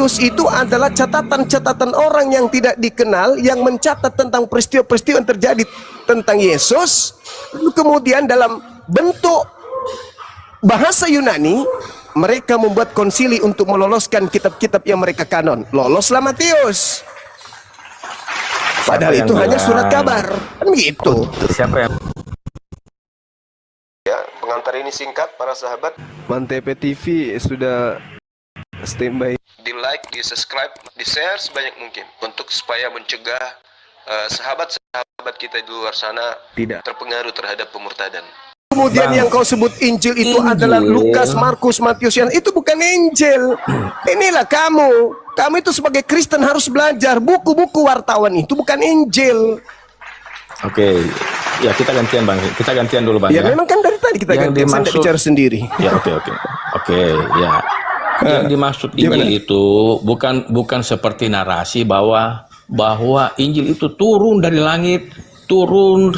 Matius itu adalah catatan-catatan orang yang tidak dikenal yang mencatat tentang peristiwa-peristiwa yang terjadi tentang Yesus. Lalu kemudian dalam bentuk bahasa Yunani mereka membuat konsili untuk meloloskan kitab-kitab yang mereka kanon. Loloslah Matius. Padahal itu hanya surat kabar, kan begitu. Siapa yang Ya, pengantar ini singkat para sahabat. Mantep TV sudah standby. Di like, di subscribe, di share sebanyak mungkin untuk supaya mencegah sahabat-sahabat kita di luar sana tidak terpengaruh terhadap pemurtadan. Kemudian yang kau sebut Injil itu adalah Lukas, Markus, Matius, yang itu bukan Injil. Inilah kamu itu sebagai Kristen harus belajar buku-buku wartawan itu bukan Injil. Oke, ya kita gantian Bang. Kita gantian dulu Bang. Ya, memang kan dari tadi kita gantian, saya tidak bicara sendiri. Ya oke, ya. Yang dimaksud Injil itu bukan seperti narasi bahwa Injil itu turun dari langit. Turun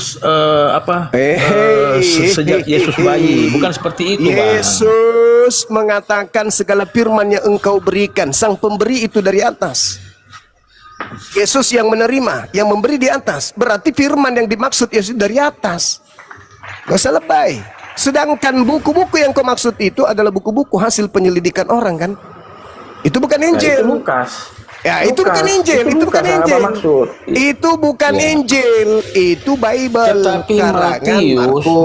sejak Yesus bayi, bukan seperti itu, Bang. Yesus mengatakan segala firman yang engkau berikan, sang pemberi itu dari atas. Yesus yang menerima, yang memberi di atas, berarti firman yang dimaksud Yesus dari atas. Gak usah lebay. Sedangkan buku-buku yang kau maksud itu adalah buku-buku hasil penyelidikan orang, kan? Itu bukan Injil. Itu Lukas. Ya, itu bukan Injil, itu bukan Injil. Itu bukan Injil, itu Bible. Tetapi karangan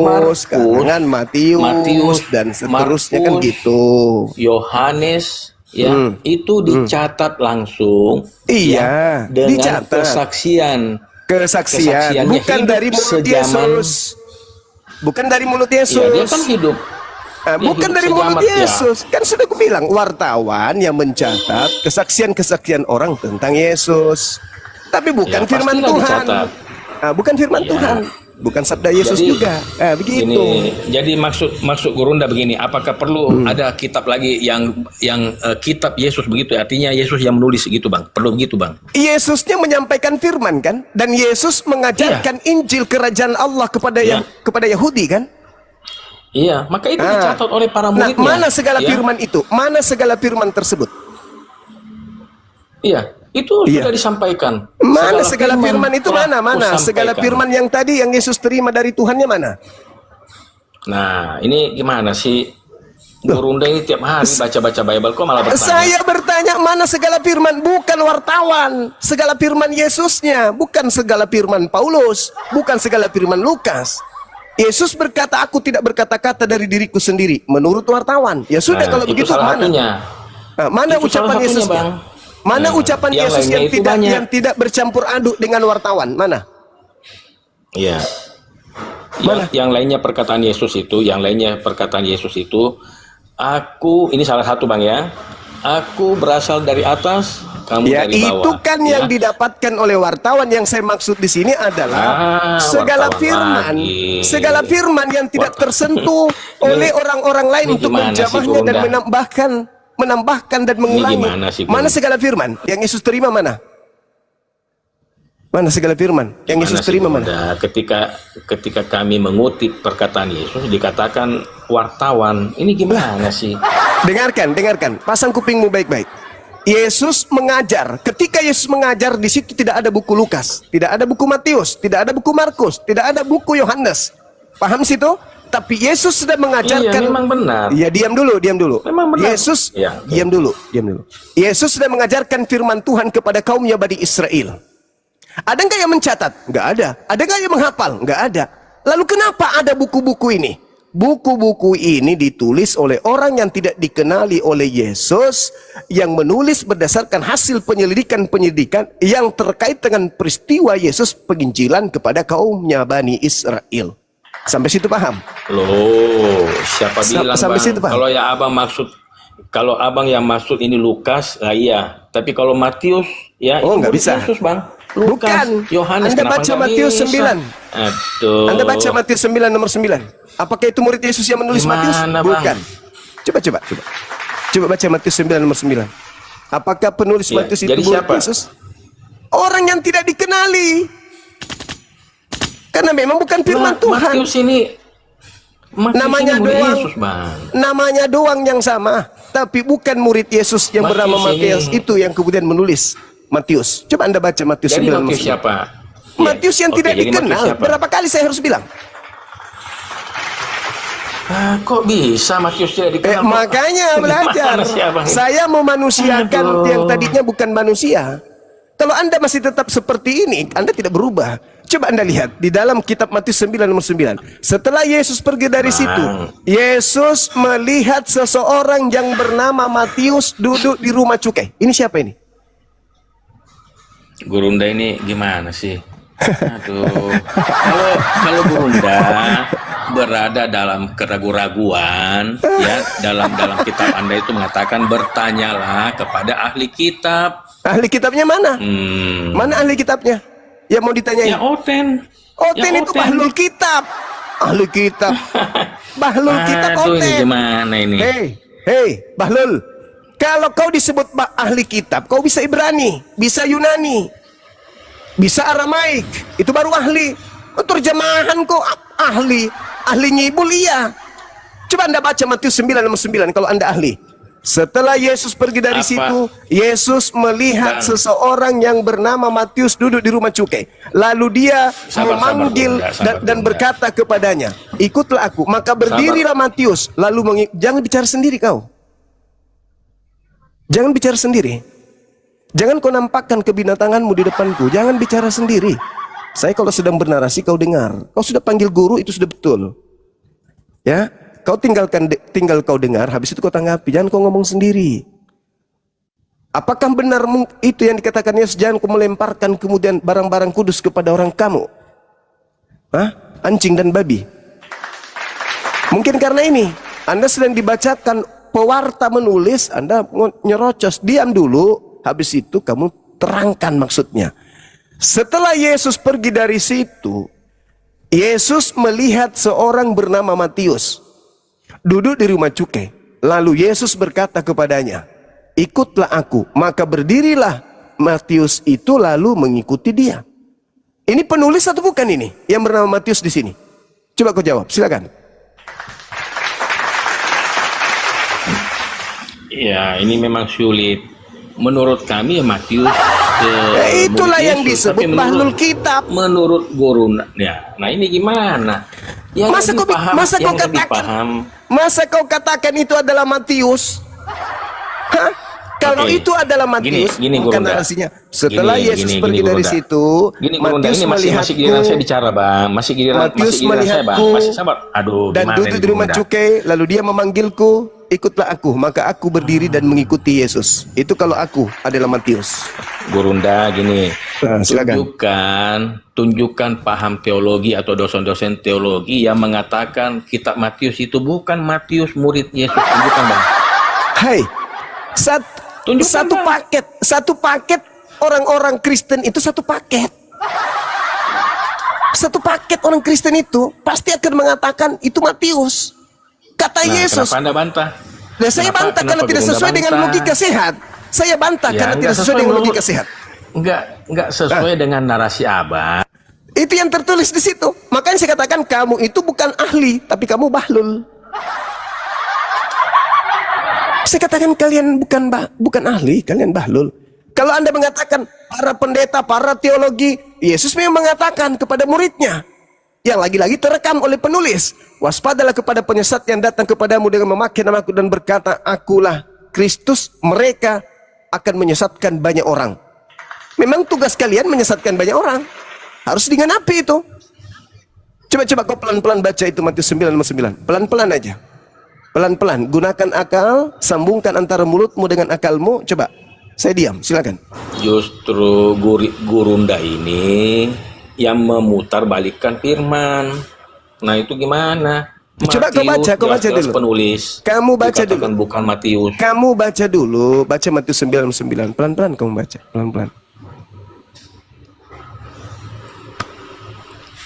Markus, karangan Matius, dan seterusnya, kan gitu. Yohanes, ya, itu dicatat langsung. Iya, ya, dengan dicatat. Kesaksian, bukan dari mulut Yesus. Bukan dari mulut Yesus. Ya, dia kan hidup. Bukan dari mulut Yesus, kan sudah aku bilang, wartawan yang mencatat kesaksian-kesaksian orang tentang Yesus, tapi bukan firman Tuhan. Bukan firman Tuhan, bukan sabda Yesus juga. Begitu. Jadi maksud Gurunda begini, apakah perlu ada kitab lagi yang kitab Yesus begitu? Artinya Yesus yang menulis gitu, Bang? Perlu begitu, Bang? Yesusnya menyampaikan firman, kan, dan Yesus mengajarkan Injil kerajaan Allah kepada Yahudi, kan? Iya, maka itu dicatat oleh para muridnya. Mana segala firman itu? Mana segala firman tersebut? Iya, itu sudah disampaikan. Mana segala firman itu? Mana segala firman yang tadi yang Yesus terima dari Tuhannya mana? Nah, ini gimana sih? Gurunda ini tiap hari baca-baca Bible, kok malah bertanya? Saya bertanya, mana segala firman? Bukan wartawan. Segala firman Yesusnya, bukan segala firman Paulus, bukan segala firman Lukas. Yesus berkata, aku tidak berkata-kata dari diriku sendiri, menurut wartawan. Ya sudah, kalau begitu mana ucapan Yesusnya? Mana ucapan Yesus yang tidak bercampur aduk dengan wartawan? Mana? Iya. Yang lainnya perkataan Yesus itu, aku, ini salah satu, Bang, ya. Aku berasal dari atas, kamu dari bawah. Itu kan yang didapatkan oleh wartawan. Yang saya maksud di sini adalah segala firman yang tidak tersentuh oleh orang-orang lain untuk menjamahnya dan menambahkan dan mengulangi. Mana segala firman yang Yesus terima? Mana segala firman yang Yesus terima? Mana? Ketika kami mengutip perkataan Yesus, dikatakan wartawan. Ini gimana sih? Dengarkan, pasang kupingmu baik-baik. Yesus mengajar. Ketika Yesus mengajar, di situ tidak ada buku Lukas, tidak ada buku Matius, tidak ada buku Markus, tidak ada buku Yohanes. Paham situ? Tapi Yesus sudah mengajarkan. Iya, memang benar. Ya, diam dulu. Memang benar. Yesus, diam dulu. Yesus sudah mengajarkan firman Tuhan kepada kaumnya Bani Israel. Ada nggak yang mencatat? Nggak ada. Ada nggak yang menghafal? Nggak ada. Lalu kenapa ada buku-buku ini? Buku-buku ini ditulis oleh orang yang tidak dikenali oleh Yesus, yang menulis berdasarkan hasil penyelidikan yang terkait dengan peristiwa Yesus penginjilan kepada kaumnya Bani Israel. Sampai situ paham? Loh, siapa bilang, sampai Bang? situ paham? Kalau abang yang maksud ini Lukas, iya. Tapi kalau Matius, ya itu nggak bisa. Yesus, Bang. Lukas, bukan. Yohanes, Anda baca Matius 9. Aduh. Anda baca Matius 9 nomor 9. Apakah itu murid Yesus yang menulis Matius? Bukan. Coba baca Matius 9 nomor 9. Apakah penulis Matius itu murid Yesus? Orang yang tidak dikenali. Karena memang bukan firman Tuhan. Matius Namanya ini murid doang, Yesus, Bang. namanya doang yang sama, tapi bukan murid Yesus yang bernama Matius ini. itu yang kemudian menulis Matius. Coba Anda baca Matius Jadi 9. Matius siapa? Matius yang Oke, tidak jadi Matius dikenal. siapa? Berapa kali saya harus bilang? Kok bisa Matius tidak dikenal? Makanya belajar. Mana siapa ini? Saya memanusiakan Aduh. yang tadinya bukan manusia. Kalau Anda masih tetap seperti ini, Anda tidak berubah. Coba Anda lihat di dalam kitab Matius 9 nomor 9. Setelah Yesus pergi dari situ, Yesus melihat seseorang yang bernama Matius duduk di rumah cukai. Ini siapa ini? Gurunda ini gimana sih? Aduh. Kalau Gurunda berada dalam keraguan-raguan, ya, dalam kitab Anda itu mengatakan bertanyalah kepada ahli kitab. Ahli kitabnya mana? Mana ahli kitabnya? Yang mau ditanyain? Ya Oten. Oten Ya, itu Oten. bahlul kitab. Ahli kitab. Bahlul kitab Aduh, Oten. ini gimana ini? Hei, Bahlul. Kalau kau disebut ahli kitab, kau bisa Ibrani, bisa Yunani, bisa Aramaik. Itu baru ahli. Terjemahan kau ahli. Ahli nyibul iya. Coba Anda baca Matius 9 nomor 9 kalau Anda ahli. Setelah Yesus pergi dari situ, Yesus melihat seseorang yang bernama Matius duduk di rumah cukai. Lalu dia memanggil dan berkata kepadanya, ikutlah aku. Maka berdirilah Matius. Lalu jangan bicara sendiri kau. Jangan bicara sendiri. Jangan kau nampakkan kebinatanganmu di depanku. Jangan bicara sendiri. Saya kalau sedang bernarasi kau dengar. Kau sudah panggil guru, itu sudah betul. Ya. Kau tinggal kau dengar, habis itu kau tanggapi. Jangan kau ngomong sendiri. Apakah benar itu yang dikatakan Yesus? Jangan kau melemparkan kemudian barang-barang kudus kepada orang kamu. Hah? Anjing dan babi. Mungkin karena ini Anda sedang dibacakan pewarta menulis, Anda nyerocos. Diam dulu, habis itu kamu terangkan maksudnya. Setelah Yesus pergi dari situ, Yesus melihat seorang bernama Matius duduk di rumah cukai. Lalu Yesus berkata kepadanya, ikutlah aku. Maka berdirilah Matius itu lalu mengikuti dia. Ini penulis atau bukan ini yang bernama Matius di sini? Coba kau jawab, silakan. Ya, ini memang sulit. Menurut kami ya Matius itulah yang Yesus, disebut bahlul kitab. Menurut guru, ya. Nah ini gimana? Yang masa kau katakan itu adalah Matius? Hah? Kalau itu adalah Matius, bukan narasinya. Setelah Yesus pergi dari situ, Matius melihatku. Masih giliran saya bicara, Bang. Masih giliran saya, Bang. Masih sabar. Aduh, dan duduk di rumah cukai, lalu dia memanggilku, ikutlah aku. Maka aku berdiri dan mengikuti Yesus. Itu kalau aku adalah Matius. Gurunda gini, silakan. tunjukkan paham teologi atau dosen-dosen teologi yang mengatakan kitab Matius itu bukan Matius murid Yesus. Tunjukkan, Bang. Hai, satu paket orang-orang Kristen itu satu paket. Satu paket orang Kristen itu pasti akan mengatakan itu Matius. Kata Yesus. Kenapa Anda bantah? Nah, saya bantah karena tidak sesuai dengan logika sehat. Saya bantah karena tidak sesuai dengan logika sehat. Enggak sesuai dengan narasi Abang. Itu yang tertulis di situ. Makanya saya katakan kamu itu bukan ahli, tapi kamu bahlul. Saya katakan kalian bukan ahli, kalian bahlul. Kalau Anda mengatakan para pendeta, para teologi, Yesus memang mengatakan kepada muridnya, yang lagi-lagi terekam oleh penulis, waspadalah kepada penyesat yang datang kepadamu dengan memakai namaku dan berkata, akulah Kristus, mereka akan menyesatkan banyak orang. Memang tugas kalian menyesatkan banyak orang. Harus digenapi itu. Coba kau pelan-pelan baca itu Matius 9:9. Pelan-pelan aja. Pelan-pelan, gunakan akal, sambungkan antara mulutmu dengan akalmu. Coba, saya diam, silakan. Justru Gurunda ini yang memutar balikkan firman. Nah itu gimana? Coba kau baca dulu. Penulis. Kamu baca dulu. Bukan Matius. Kamu baca dulu, baca Matius 9:9. Pelan-pelan kamu baca, pelan-pelan.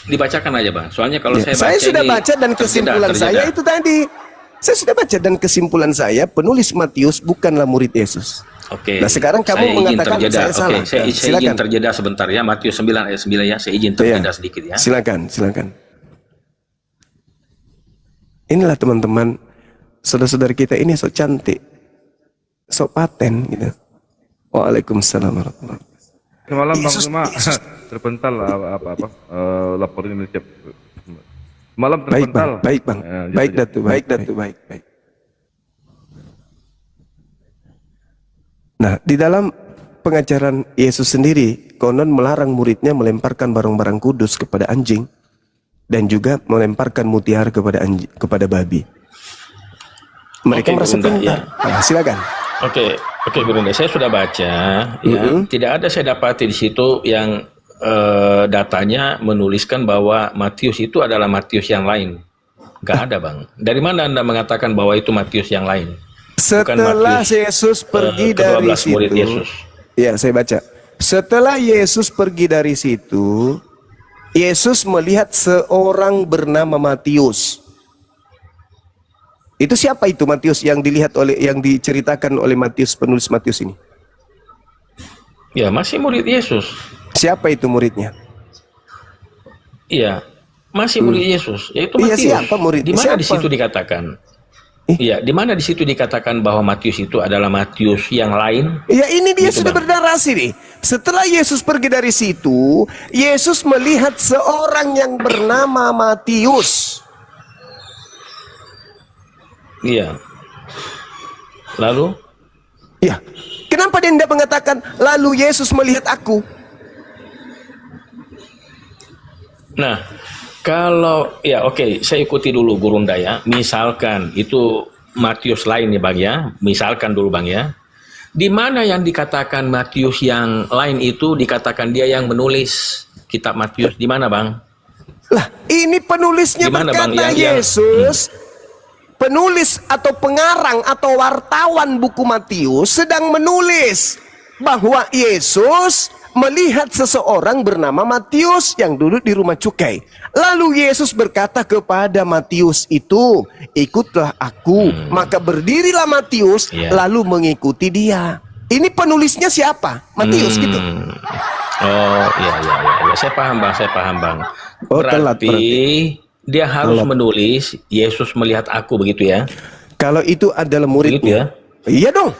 Dibacakan aja, Bang. Soalnya kalau saya sudah baca dan kesimpulan saya itu tadi. Saya sudah baca dan kesimpulan saya penulis Matius bukanlah murid Yesus. Oke. Nah sekarang kamu mengatakan saya salah. Oke, saya izin terjeda sebentar ya. Matius 9 ayat 9 ya. Saya izin terjeda sedikit ya. Silakan. Inilah teman-teman, saudara-saudara kita ini sok cantik, sok paten gitu. Waalaikumsalam warahmatullahi wabarakatuh. Semalam Bang Yesus- Bima Yesus- terpental laporin Indonesia. Malam Baik terpental. bang, baik bang, baik Datu, baik Datu, baik. Nah, di dalam pengajaran Yesus sendiri, konon melarang muridnya melemparkan barang-barang kudus kepada anjing dan juga melemparkan mutiara kepada babi. Mereka Oke, merasa Bunda, pintar. Nah, silakan. Oke, Gurunda, saya sudah baca, ya. Tidak ada saya dapati di situ yang datanya menuliskan bahwa Matius itu adalah Matius yang lain. Gak ada, Bang. Dari mana Anda mengatakan bahwa itu Matius yang lain? Setelah Matius, Yesus pergi dari ke-12 murid situ, Yesus. ya saya baca. Setelah Yesus pergi dari situ, Yesus melihat seorang bernama Matius. Itu siapa itu Matius yang diceritakan oleh Matius, penulis Matius ini? Ya, masih murid Yesus. Siapa itu muridnya? Iya, masih murid Yesus. Yaitu Iya, Matius. siapa muridnya? Di mana di Siapa? situ dikatakan? Iya, di mana di situ dikatakan bahwa Matius itu adalah Matius yang lain? Ya ini dia Gitu, sudah Bang. bernarasi nih. Setelah Yesus pergi dari situ, Yesus melihat seorang yang bernama Matius. Iya. Lalu? Ya, kenapa dia tidak mengatakan lalu Yesus melihat aku? Nah, kalau ya oke, saya ikuti dulu Gurunda ya. Misalkan itu Matius lain ya Bang ya. Misalkan dulu Bang ya. Di mana yang dikatakan Matius yang lain itu dikatakan dia yang menulis kitab Matius, di mana Bang? Lah, ini penulisnya Gimana, Bang? berkata Yesus, penulis atau pengarang atau wartawan buku Matius sedang menulis bahwa Yesus melihat seseorang bernama Matius yang duduk di rumah cukai. Lalu Yesus berkata kepada Matius itu, ikutlah aku. Maka berdirilah Matius, Iya. lalu mengikuti dia. Ini penulisnya siapa? Matius gitu. Oh, iya. Saya paham Bang. Oh, telat Berarti dia harus menulis Yesus melihat aku begitu ya? Kalau itu adalah Begitu muridnya. ya? Iya dong.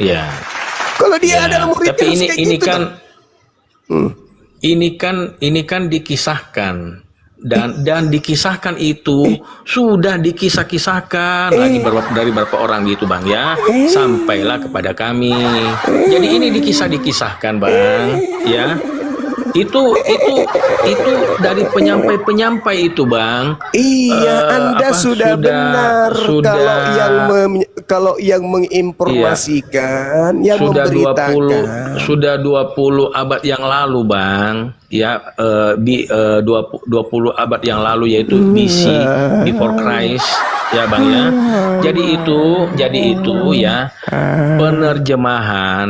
Iya. Kalau dia Ya, adalah muridnya tapi harus ini kayak ini gitu kan dong. ini kan dikisahkan dan dikisahkan itu sudah dikisah-kisahkan lagi dari beberapa orang gitu Bang ya, sampailah kepada kami. Jadi ini dikisahkan Bang ya. Itu dari penyampai itu Bang. Iya, Anda sudah benar. Kalau yang menginformasikan, yang sudah memberitakan. Sudah 20 abad yang lalu Bang ya, 20 abad yang lalu yaitu BC, before Christ ya Bang ya. Jadi itu ya penerjemahan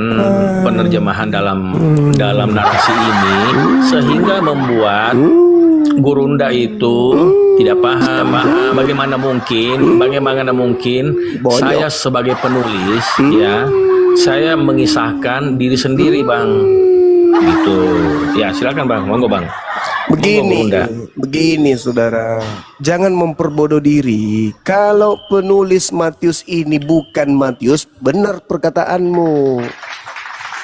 dalam narasi ini sehingga membuat Gurunda itu tidak paham bagaimana mungkin saya sebagai penulis ya, saya mengisahkan diri sendiri Bang gitu ya. Silakan Bang, monggo Bang. Begini saudara, jangan memperbodoh diri. Kalau penulis Matius ini bukan Matius, benar perkataanmu.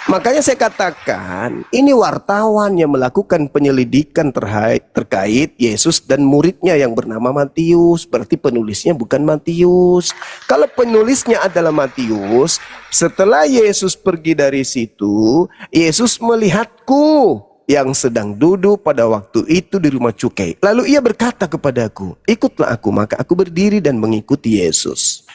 Makanya saya katakan, ini wartawan yang melakukan penyelidikan terkait Yesus dan muridnya yang bernama Matius. Berarti penulisnya bukan Matius. Kalau penulisnya adalah Matius, setelah Yesus pergi dari situ, Yesus melihatku yang sedang duduk pada waktu itu di rumah cukai. Lalu ia berkata kepadaku, ikutlah aku. Maka aku berdiri dan mengikuti Yesus.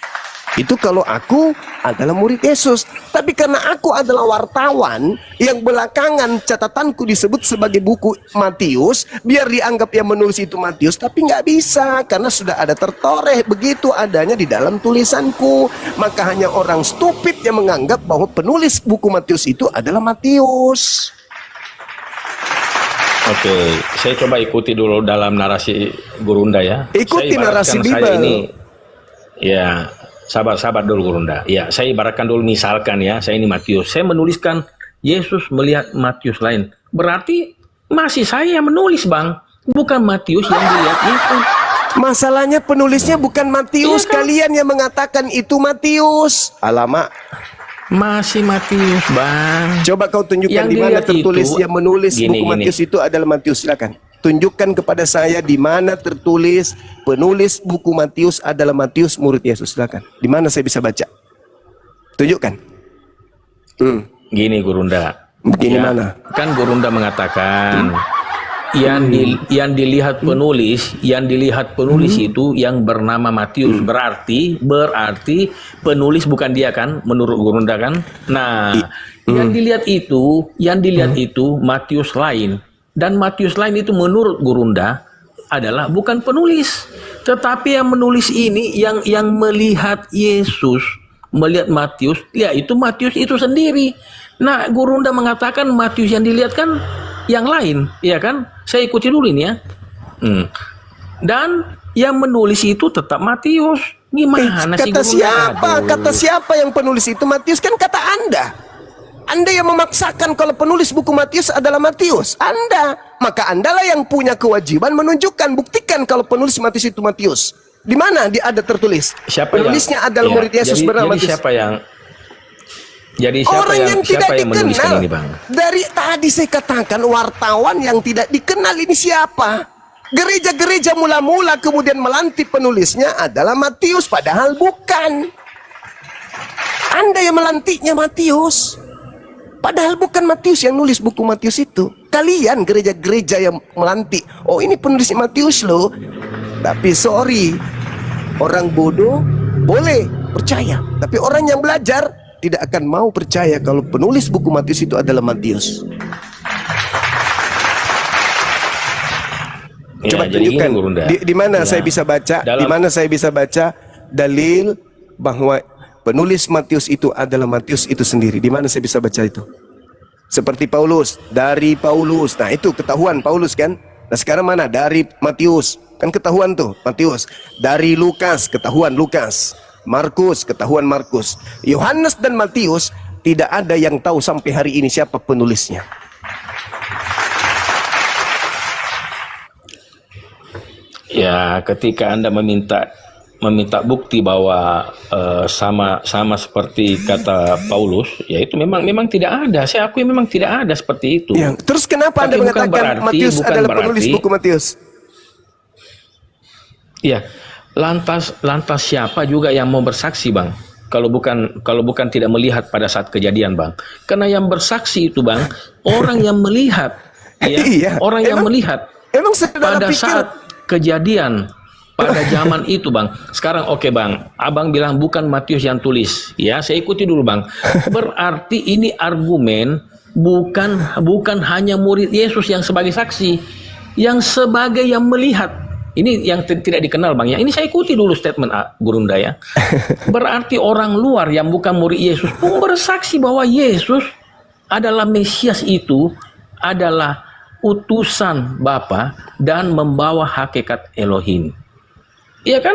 Itu kalau aku adalah murid Yesus. Tapi karena aku adalah wartawan yang belakangan catatanku disebut sebagai buku Matius, biar dianggap yang menulis itu Matius, tapi nggak bisa karena sudah ada tertoreh begitu adanya di dalam tulisanku. Maka hanya orang stupid yang menganggap bahwa penulis buku Matius itu adalah Matius. Oke, saya coba ikuti dulu dalam narasi Gurunda ya. Ikuti narasi Bible. Saya ini, ya, sabar dulu Gurunda. Ya, saya ibaratkan dulu misalkan ya, saya ini Matius. Saya menuliskan Yesus melihat Matius lain. Berarti masih saya yang menulis Bang, bukan Matius yang dilihat Yesus. Masalahnya penulisnya bukan Matius. Iya kan? Kalian yang mengatakan itu Matius. Alamak. Masih Matius, Bang. Coba kau tunjukkan Yang di mana dilihat tertulis itu, yang menulis gini, buku Matius itu adalah Matius. Silakan. Tunjukkan kepada saya di mana tertulis penulis buku Matius adalah Matius murid Yesus. Silakan. Di mana saya bisa baca? Tunjukkan. Gini Gurunda. Begini mana? Kan Gurunda mengatakan yang dilihat penulis, itu yang bernama Matius. Berarti penulis bukan dia kan, menurut Gurunda kan? Nah, yang dilihat itu Matius lain. Dan Matius lain itu menurut Gurunda adalah bukan penulis, tetapi yang menulis ini yang melihat Yesus, melihat Matius, ya itu Matius itu sendiri. Nah, Gurunda mengatakan Matius yang dilihat kan yang lain, ya kan? Saya ikuti dulu ini ya. Dan yang menulis itu tetap Matius. Gimana sih Kata Gurunda? siapa? Aduh. Kata siapa yang penulis itu Matius? Kan kata Anda. Anda yang memaksakan kalau penulis buku Matius adalah Matius. Anda. Maka Andalah yang punya kewajiban menunjukkan, buktikan kalau penulis Matius itu Matius. Di mana dia ada tertulis? Penulisnya adalah murid Yesus bernama Matius. Jadi siapa yang menuliskan ini, Bang? Dari tadi saya katakan wartawan yang tidak dikenal ini siapa? Gereja-gereja mula-mula kemudian melantik penulisnya adalah Matius, padahal bukan. Anda yang melantiknya Matius. Padahal bukan Matius yang nulis buku Matius itu. Kalian gereja-gereja yang melantik. Oh, ini penulisnya Matius loh. Tapi sorry, orang bodoh boleh percaya. Tapi orang yang belajar tidak akan mau percaya kalau penulis buku Matius itu adalah Matius. Ya, Coba jadi tunjukkan gini, Gurunda. di mana saya bisa baca, di mana saya bisa baca dalil bahwa penulis Matius itu adalah Matius itu sendiri. Di mana saya bisa baca itu? Seperti Paulus, dari Paulus. Nah, itu ketahuan Paulus kan? Nah, sekarang mana? Dari Matius. Kan ketahuan tuh, Matius. Dari Lukas, ketahuan Lukas. Markus, ketahuan Markus. Yohanes dan Matius tidak ada yang tahu sampai hari ini siapa penulisnya. Ya, ketika Anda meminta bukti bahwa sama seperti kata Paulus, ya itu memang tidak ada. Saya akui memang tidak ada seperti itu. Ya, terus kenapa Anda Tapi bukan mengatakan berarti- Matius bukan adalah berarti- penulis buku Matius? Ya, lantas siapa juga yang mau bersaksi, Bang? Kalau bukan tidak melihat pada saat kejadian, Bang. Karena yang bersaksi itu, Bang, orang yang melihat, ya, Iya, orang yang melihat Emang saudara pada pikir saat kejadian pada zaman itu, Bang. Sekarang oke, Bang. Abang bilang bukan Matius yang tulis. Ya, saya ikuti dulu, Bang. Berarti ini argumen bukan hanya murid Yesus yang sebagai saksi, yang sebagai yang melihat. Ini yang tidak dikenal, Bang. Ya, ini saya ikuti dulu statement Gurunda ya. Berarti orang luar yang bukan murid Yesus pun bersaksi bahwa Yesus adalah Mesias, itu adalah utusan Bapa dan membawa hakikat Elohim. Iya kan?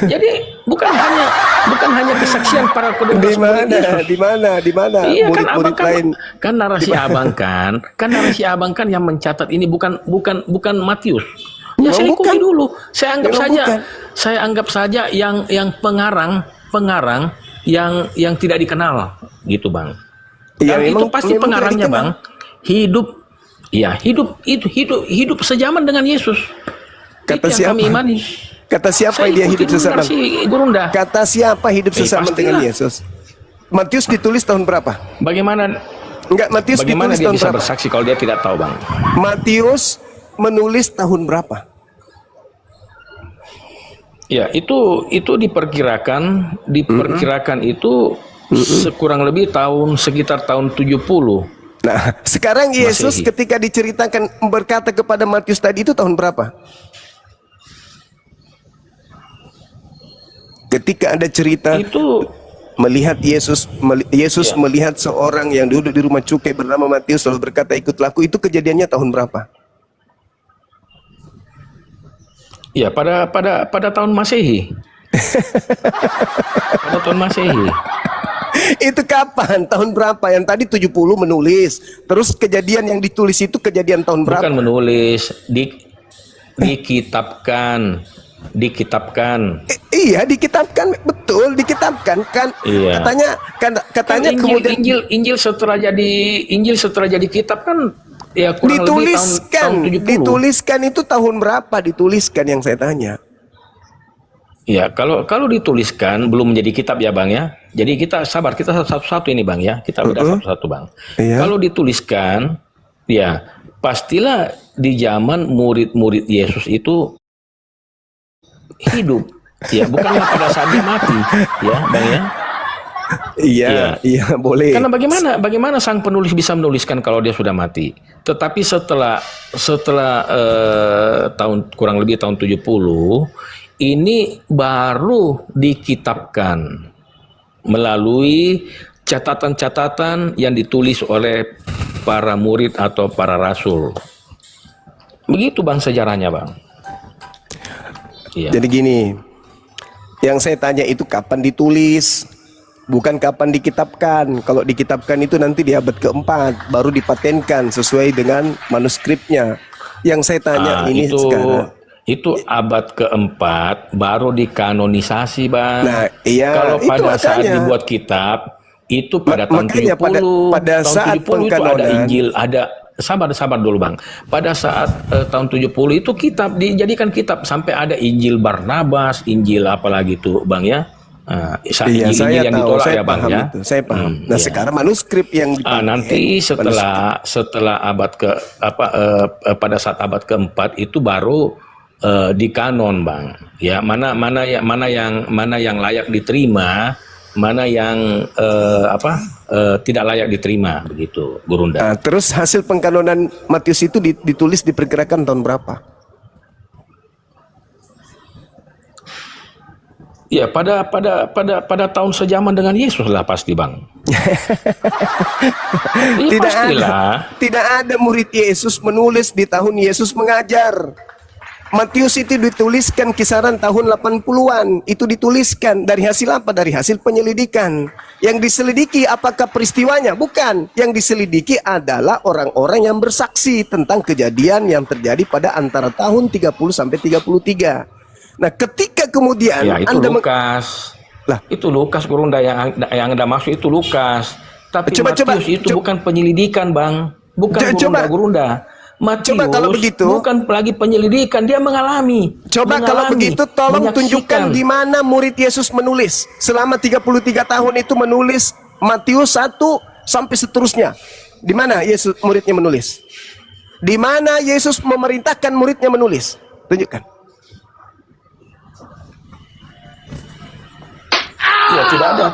Jadi bukan hanya kesaksian para kedua murid Yesus. Di mana Iya, kan murid-murid abang lain? kan narasi abang kan yang mencatat ini bukan Matius. Ya, saya ikuti dulu. Saya anggap saja yang pengarang yang tidak dikenal gitu, Bang. Ya, Dan itu memang- pasti memang pengarangnya, tidak Bang, hidup sejaman dengan Yesus. Kata Itu siapa? yang kami imani. Kata siapa Saya dia ikuti hidup dulu sesaman? narasi Gurunda. Kata siapa hidup sesaman dengan pastilah. Yesus? Matius ditulis tahun berapa? Bagaimana Matius bagaimana ditulis dia tahun bisa berapa? bersaksi kalau dia tidak tahu, Bang? Matius menulis tahun berapa? Ya, itu diperkirakan itu sekurang lebih sekitar tahun 70. Nah, sekarang Yesus Masehi. ketika diceritakan berkata kepada Matius tadi itu tahun berapa? Ketika ada cerita Itu melihat Yesus melihat seorang yang duduk di rumah cukai bernama Matius lalu berkata ikutlah aku, itu kejadiannya tahun berapa? ya pada tahun Masehi. Pada tahun Masehi. Itu kapan? Tahun berapa? Yang tadi 70 menulis. Terus kejadian yang ditulis itu kejadian tahun berapa? Bukan menulis, dikitabkan. dikitabkan. Iya, dikitabkan, betul, dikitabkan kan. Iya. Katanya Injil, kemudian Injil setelah jadi kitab kan ya kurang lebih tahun 70. Dituliskan itu tahun berapa dituliskan yang saya tanya? Ya, kalau dituliskan belum menjadi kitab ya Bang ya. Jadi kita sabar, kita satu-satu ini Bang ya. Kita udah satu-satu Bang. Iya. Kalau dituliskan, ya pastilah di zaman murid-murid Yesus itu hidup. Ya, bukanlah pada saat dia mati, ya Bang ya. Iya, boleh. Karena bagaimana sang penulis bisa menuliskan kalau dia sudah mati? Tetapi setelah tahun kurang lebih tahun 70 ini baru dikitabkan melalui catatan-catatan yang ditulis oleh para murid atau para rasul. Begitu Bang sejarahnya Bang. Iya. Jadi gini, yang saya tanya itu kapan ditulis, bukan kapan dikitabkan. Kalau dikitabkan itu nanti di abad keempat baru dipatenkan sesuai dengan manuskripnya. Yang saya tanya ini sekarang. Itu abad keempat baru dikanonisasi Bang. Nah, iya. Kalau pada itu saat dibuat kitab itu pada tahun 70. Pada tahun saat 70 itu ada pengkanonan, Injil, ada sabar dulu Bang. Pada saat tahun 70 itu kitab dijadikan kitab sampai ada Injil Barnabas, Injil apalagi itu Bang ya. Iya, saya yang tahu, ditolak saya ya Bang paham ya. itu, saya paham. Nah, Iya. sekarang manuskrip yang dipakai, Nanti setelah abad pada saat abad keempat itu baru dikanon Bang. Ya, mana yang layak diterima, mana yang tidak layak diterima begitu, Gurunda. Nah, terus hasil pengkanonan Matius itu ditulis diperkirakan tahun berapa? Ya, pada tahun sejaman dengan Yesus lah pasti Bang. Ya, Tidak ada murid Yesus menulis di tahun Yesus mengajar. Matius itu dituliskan kisaran tahun 80-an. Itu dituliskan dari hasil apa? Dari hasil penyelidikan. Yang diselidiki apakah peristiwanya? Bukan. Yang diselidiki adalah orang-orang yang bersaksi tentang kejadian yang terjadi pada antara tahun 30 sampai 33. Nah, ketika kemudian ya, itu Anda Lukas. Itu Lukas Gurunda yang Anda maksud itu Lukas. Tapi Matius itu bukan penyelidikan, Bang. Bukan Gurunda. Matius kalau begitu, bukan lagi penyelidikan, dia mengalami. Kalau begitu tolong tunjukkan di mana murid Yesus menulis. Selama 33 tahun itu menulis Matius 1 sampai seterusnya. Di mana Yesus muridnya menulis? Di mana Yesus memerintahkan muridnya menulis? Tunjukkan. Ya, tidak ada.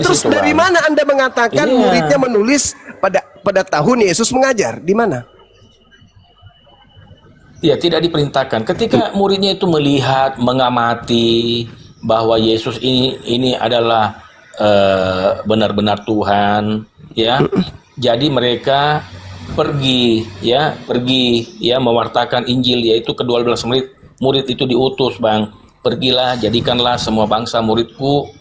Terus situ, dari Bang. mana Anda mengatakan muridnya menulis pada tahun Yesus mengajar? Di mana? Ya, tidak diperintahkan. Ketika muridnya itu melihat, mengamati bahwa Yesus ini adalah benar-benar Tuhan, ya. Jadi mereka pergi mewartakan Injil, yaitu ke-12 murid itu diutus, Bang. Pergilah, jadikanlah semua bangsa muridku,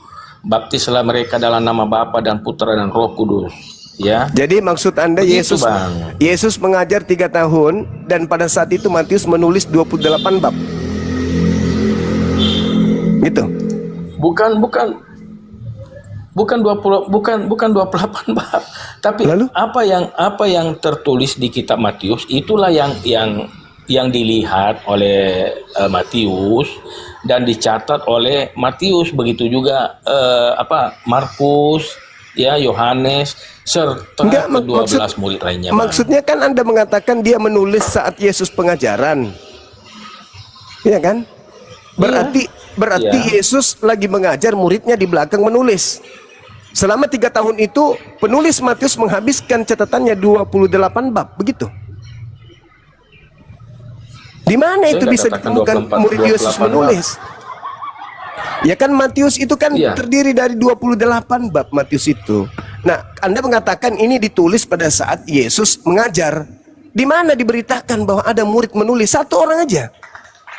baptislah mereka dalam nama Bapa dan Putra dan Roh Kudus. Ya. Jadi maksud Anda begitu, Yesus mengajar 3 tahun dan pada saat itu Matius menulis 28 bab. Gitu. Bukan 28 bab. Tapi lalu? apa yang tertulis di kitab Matius itulah yang dilihat oleh Matius dan dicatat oleh Matius, begitu juga Markus, ya, Yohanes, serta ke-12 murid lainnya. Maksudnya kan Anda mengatakan dia menulis saat Yesus pengajaran, ya kan? Berarti Yesus lagi mengajar, muridnya di belakang menulis. Selama 3 tahun itu penulis Matius menghabiskan catatannya 28 bab, begitu. Di mana itu bisa ditemukan murid Yesus menulis? Ya kan Matius itu kan terdiri dari 28 bab Matius itu. Nah, Anda mengatakan ini ditulis pada saat Yesus mengajar. Di mana diberitakan bahwa ada murid menulis? 1 orang aja.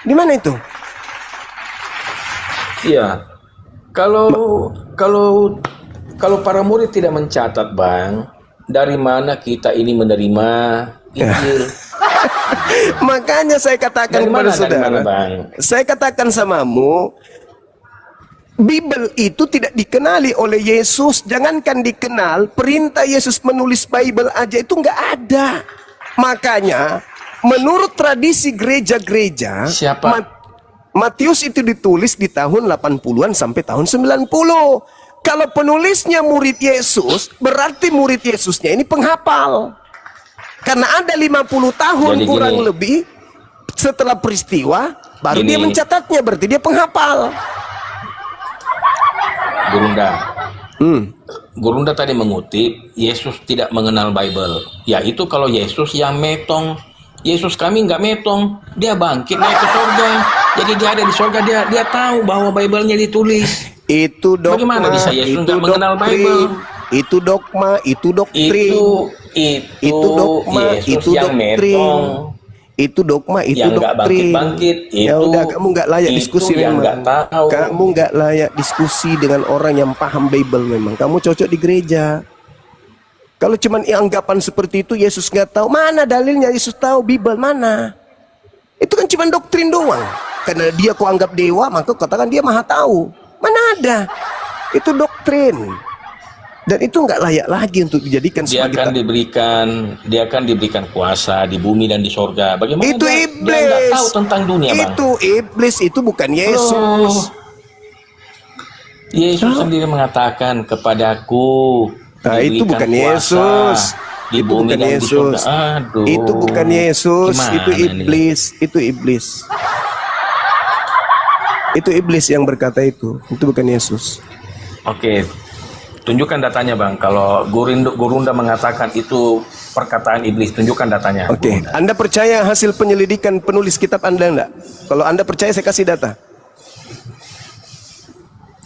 Di mana itu? Iya. Kalau para murid tidak mencatat, Bang, dari mana kita ini menerima Injil. Makanya saya katakan Dari kepada mana, saudara, Bang? saya katakan samamu, Bible itu tidak dikenali oleh Yesus. Jangankan dikenal, perintah Yesus menulis Bible aja itu nggak ada. Makanya menurut tradisi gereja-gereja, Siapa? Matius itu ditulis di tahun 80-an sampai tahun 90. Kalau penulisnya murid Yesus, berarti murid Yesusnya ini penghafal. Karena ada 50 tahun Jadi kurang gini. lebih setelah peristiwa, baru Gini. dia mencatatnya, berarti dia penghafal. Gurunda. Gurunda tadi mengutip, Yesus tidak mengenal Bible. Ya itu kalau Yesus yang metong. Yesus kami nggak metong. Dia bangkit naik ke surga. Jadi dia ada di surga, dia tahu bahwa Bible-nya ditulis. Itu dogma, Bagaimana bisa Yesus itu nggak mengenal doktrin, Bible? itu dogma, itu doktrin, itu dogma, Yesus itu yang doktrin. metong. Itu dogma, itu Yang nggak doktrin. bangkit-bangkit, Ya itu- udah, kamu nggak layak itu diskusi yang memang. nggak tahu. Kamu nggak layak diskusi dengan orang yang paham Bible memang. Kamu cocok di gereja. Kalau cuman anggapan seperti itu, Yesus nggak tahu. Mana dalilnya Yesus tahu Bible mana? Itu kan cuman doktrin doang. Karena dia kau anggap dewa, maka kau katakan dia maha tahu. Mana ada? Itu doktrin. Dan itu nggak layak lagi untuk dijadikan Dia sebagai dia akan diberikan kuasa di bumi dan di sorga. Bagaimana itu dia iblis. nggak tahu tentang dunia, Bang? Itu iblis, itu bukan Yesus. Yesus sendiri mengatakan kepadaku. Nah, itu diberikan bukan kuasa Yesus. di Itu bumi bukan dan di Yesus. sorga. Aduh. Itu bukan Yesus, Gimana itu nih? iblis, itu iblis. Itu iblis yang berkata itu bukan Yesus. Oke. Tunjukkan datanya, Bang. Kalau Gurunda mengatakan itu perkataan iblis, tunjukkan datanya. Oke, Gurunda. Anda percaya hasil penyelidikan penulis kitab Anda enggak? Kalau Anda percaya, saya kasih data.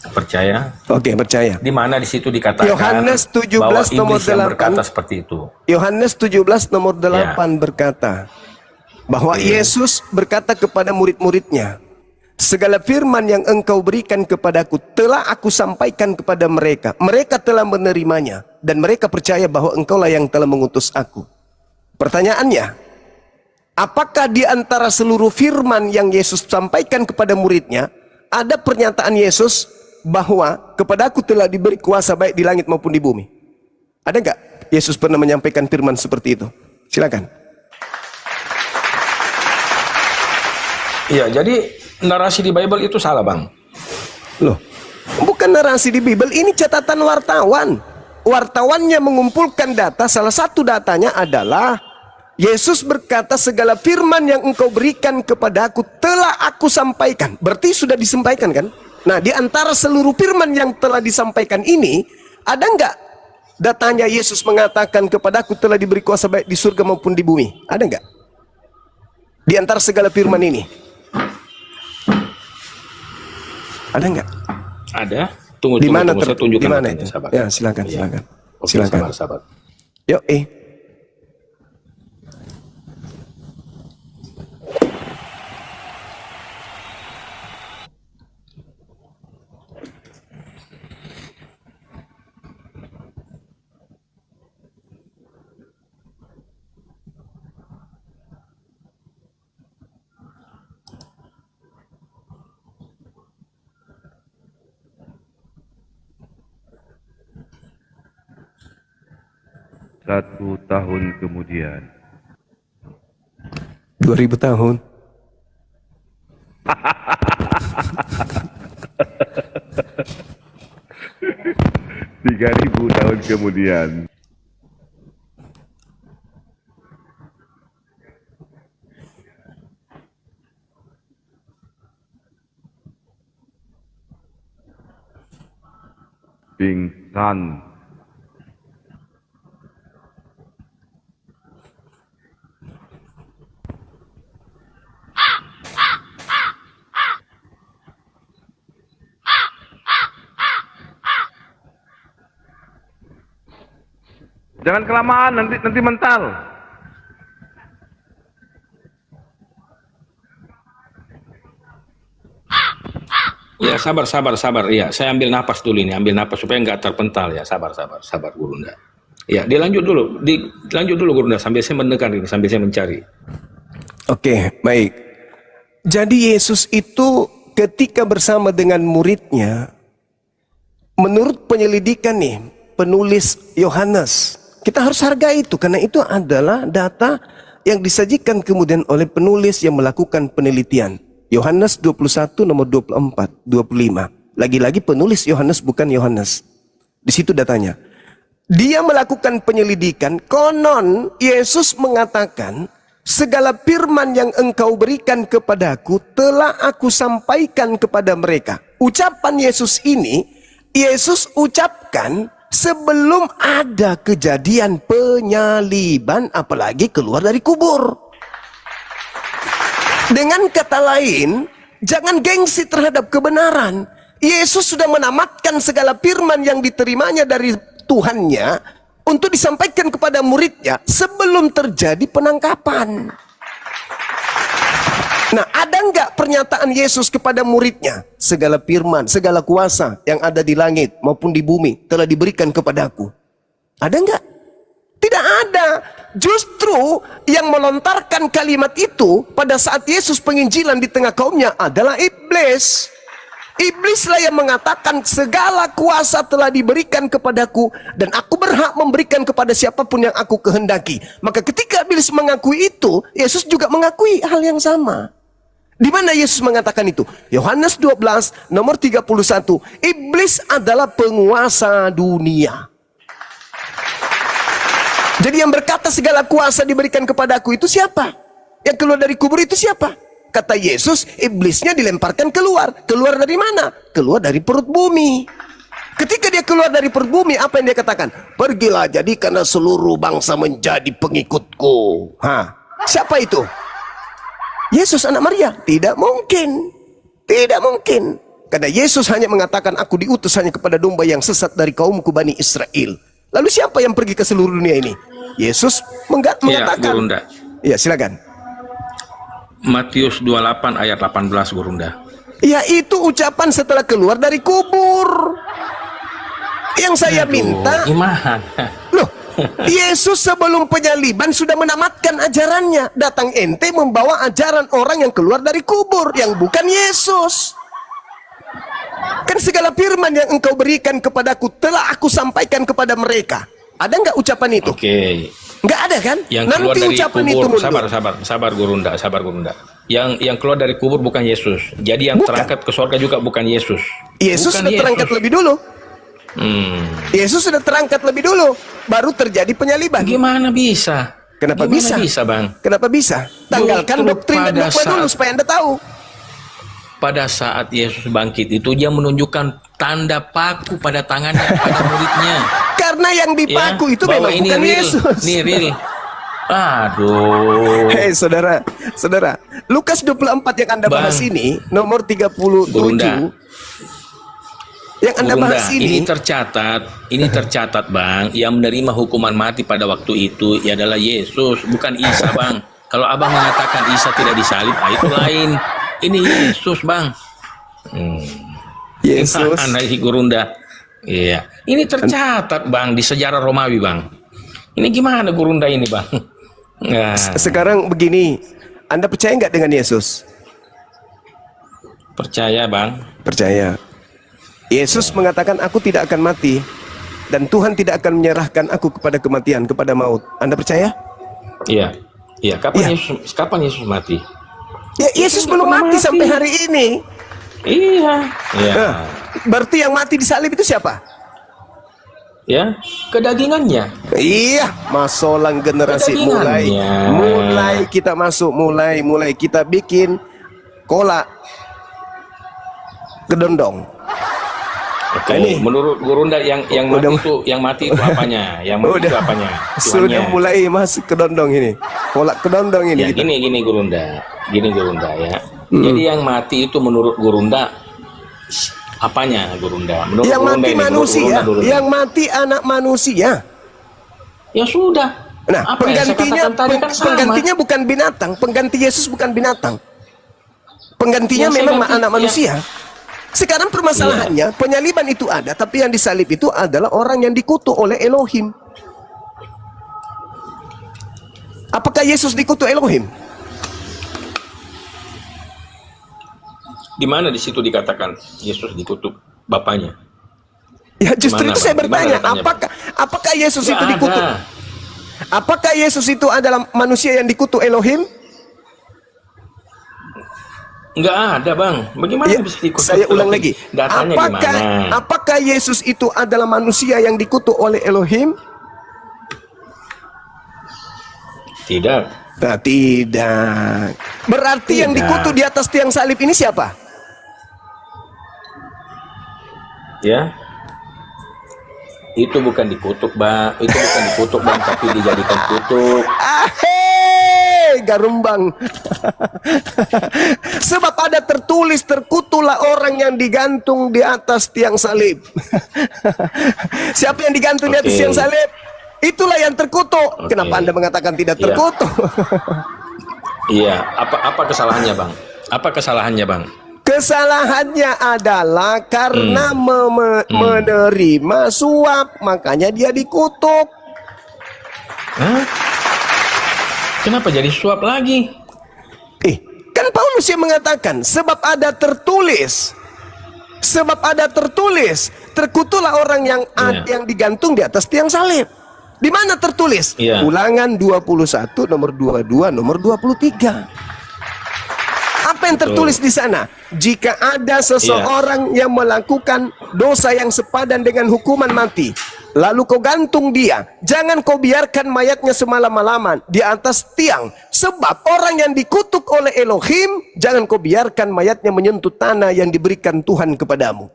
Percaya? Oke, percaya. Di mana di situ dikatakan Yohanes 17 bahwa nomor iblis yang 8. berkata seperti itu? Yohanes 17 nomor 8 Ya. berkata bahwa Oke. Yesus berkata kepada murid-muridnya, segala firman yang engkau berikan kepadaku telah aku sampaikan kepada mereka. Mereka telah menerimanya dan mereka percaya bahwa engkaulah yang telah mengutus aku. Pertanyaannya, apakah di antara seluruh firman yang Yesus sampaikan kepada muridnya ada pernyataan Yesus bahwa kepadaku telah diberi kuasa baik di langit maupun di bumi? Ada nggak Yesus pernah menyampaikan firman seperti itu? Silakan. Iya, jadi narasi di Bible itu salah, Bang. Loh, bukan narasi di Bible, ini catatan wartawan. Wartawannya mengumpulkan data, salah satu datanya adalah Yesus berkata segala firman yang engkau berikan kepadaku telah aku sampaikan. Berarti sudah disampaikan kan? Nah, di antara seluruh firman yang telah disampaikan ini, ada nggak datanya Yesus mengatakan kepadaku telah diberi kuasa baik di surga maupun di bumi? Ada nggak? Di antara segala firman ini. Ada nggak? Ada. Tunggu, Di mana saya tunjukkan di mana datanya, itu? sahabat. Ya, silakan, Iya. silakan. Oke, Silakan. sabar. Yuk, Satu tahun kemudian, 2000 tahun. tiga 3.000 tahun kemudian, pingsan. Jangan kelamaan, nanti mental. Ya, sabar. Iya, saya ambil napas dulu ini, ambil napas supaya nggak terpental ya. Sabar, Gurunda. Ya, dilanjut dulu Gurunda sambil saya mendengar ini, sambil saya mencari. Oke, baik. Jadi Yesus itu ketika bersama dengan muridnya, menurut penyelidikan nih, penulis Yohanes, kita harus hargai itu karena itu adalah data yang disajikan kemudian oleh penulis yang melakukan penelitian. Yohanes 21 nomor 24, 25. Lagi-lagi penulis Yohanes bukan Yohanes. Di situ datanya. Dia melakukan penyelidikan, konon Yesus mengatakan, segala firman yang engkau berikan kepadaku telah aku sampaikan kepada mereka. Ucapan Yesus ini, Yesus ucapkan sebelum ada kejadian penyaliban, apalagi keluar dari kubur. Dengan kata lain, jangan gengsi terhadap kebenaran. Yesus sudah menamatkan segala firman yang diterimanya dari Tuhannya untuk disampaikan kepada muridnya sebelum terjadi penangkapan. Nah, ada nggak pernyataan Yesus kepada muridnya? Segala firman, segala kuasa yang ada di langit maupun di bumi telah diberikan kepadaku. Ada nggak? Tidak ada. Justru yang melontarkan kalimat itu pada saat Yesus penginjilan di tengah kaumnya adalah iblis. Iblislah yang mengatakan segala kuasa telah diberikan kepadaku dan aku berhak memberikan kepada siapapun yang aku kehendaki. Maka ketika iblis mengakui itu, Yesus juga mengakui hal yang sama. Di mana Yesus mengatakan itu? Yohanes 12 nomor 31. Iblis adalah penguasa dunia. Jadi yang berkata segala kuasa diberikan kepadaku itu siapa? Yang keluar dari kubur itu siapa? Kata Yesus, iblisnya dilemparkan keluar. Keluar dari mana? Keluar dari perut bumi. Ketika dia keluar dari perut bumi, apa yang dia katakan? Pergilah, jadikanlah seluruh bangsa menjadi pengikutku. Siapa itu? Yesus anak Maria? Tidak mungkin. Tidak mungkin. Karena Yesus hanya mengatakan, aku diutus hanya kepada domba yang sesat dari kaumku Bani Israel. Lalu siapa yang pergi ke seluruh dunia ini? Yesus mengatakan. Gurunda. Ya, silakan. Matius 28 ayat 18 Gurunda. Ya, itu ucapan setelah keluar dari kubur. Yang saya minta, gimana? loh, Yesus sebelum penyaliban sudah menamatkan ajarannya. Datang ente membawa ajaran orang yang keluar dari kubur, yang bukan Yesus. Kan segala firman yang engkau berikan kepadaku telah aku sampaikan kepada mereka. Ada nggak ucapan itu? Oke. Nggak ada kan? Yang Nanti keluar dari ucapan kubur, itu mundur. sabar Gurunda. Yang keluar dari kubur bukan Yesus. Jadi yang Bukan. terangkat ke surga juga bukan Yesus. Yesus Bukan sudah terangkat lebih dulu. Yesus sudah terangkat lebih dulu, baru terjadi penyaliban. Gimana bisa? Kenapa Gimana bisa? bisa, Bang? Kenapa bisa? Tanggalkan Justru doktrin dan pada dogma dulu saat- supaya Anda tahu. Pada saat Yesus bangkit itu dia menunjukkan tanda paku pada tangannya pada muridnya. Karena yang dipaku itu bahwa memang ini bukan real, Yesus. Ini real. Aduh. Hei saudara, Lukas 24 yang Anda bahas Bang. ini, nomor 37. Gurunda. Yang Anda Gurunda, bahas ini tercatat Bang, yang menerima hukuman mati pada waktu itu adalah Yesus, bukan Isa Bang. Kalau Abang mengatakan Isa tidak disalib, itu lain. Ini Yesus Bang. Yesus. Anak Gurunda. Iya, ini tercatat Bang di sejarah Romawi Bang. Ini gimana Gurunda ini Bang? Nah, Sekarang begini, Anda percaya nggak dengan Yesus? percaya Bang. Percaya. Yesus mengatakan aku tidak akan mati dan Tuhan tidak akan menyerahkan aku kepada kematian, kepada maut. Anda percaya? Iya. Iya, Iya. Kapan Yesus mati? Ya, Yesus belum mati sampai hari ini. Iya. Iya. Nah, berarti yang mati di salib itu siapa? Ya, kedagingannya. Iya, masolang generasi Kedagingannya. mulai kita masuk, mulai kita bikin kolak kedondong. Oke, Ini. menurut Gurunda yang Udah- mati itu apanya? Yang mati itu apanya? Sudah Tuhannya. mulai masuk kedondong ini, kolak kedondong ini. Ya, gitu. gini Gurunda ya. Jadi yang mati itu menurut Gurunda apanya Gurunda? Menurut Yang Gurunda mati ini, menurut manusia, Gurunda dulu nih. yang mati anak manusia. Ya sudah. Nah, Apa yang saya penggantinya katakan tadi kan sama. penggantinya bukan binatang, pengganti Yesus bukan binatang. Penggantinya Yang saya memang ganti- anak manusia. Sekarang permasalahannya, penyaliban itu ada, tapi yang disalib itu adalah orang yang dikutuk oleh Elohim. Apakah Yesus dikutuk Elohim? Di mana di situ dikatakan Yesus dikutuk Bapaknya? Ya justru Dimana, itu saya Bang? bertanya, Dimana letaknya, apakah Yesus Nggak itu dikutuk? ada. Apakah Yesus itu adalah manusia yang dikutuk Elohim? Nggak ada, Bang. Bagaimana Ya, bisa dikutuk? saya ulang lagi. Datanya gimana? Apakah Yesus itu adalah manusia yang dikutuk oleh Elohim? Tidak. Nah, tidak. Berarti yang Tidak. dikutuk di atas tiang salib ini siapa? Ya. Itu bukan dikutuk, Bang. Itu bukan dikutuk, Bang, tapi dijadikan kutuk. Garumbang. Sebab ada tertulis, terkutuklah orang yang digantung di atas tiang salib. Siapa yang digantung di atas Oke. tiang salib? Itulah yang terkutuk. Oke. Kenapa Anda mengatakan tidak Iya. terkutuk? Iya, apa kesalahannya, Bang? Apa kesalahannya, Bang? Kesalahannya adalah karena menerima suap, makanya dia dikutuk. Hah? Kenapa jadi suap lagi? Kan Paulus yang mengatakan, sebab ada tertulis. Sebab ada tertulis, terkutuklah orang yang Iya. yang digantung di atas tiang salib. Di mana tertulis? Iya. Ulangan 21 nomor 22 nomor 23. Apa yang tertulis di sana? Jika ada seseorang yang melakukan dosa yang sepadan dengan hukuman mati, lalu kau gantung dia, jangan kau biarkan mayatnya semalam-malaman di atas tiang, sebab orang yang dikutuk oleh Elohim, jangan kau biarkan mayatnya menyentuh tanah yang diberikan Tuhan kepadamu.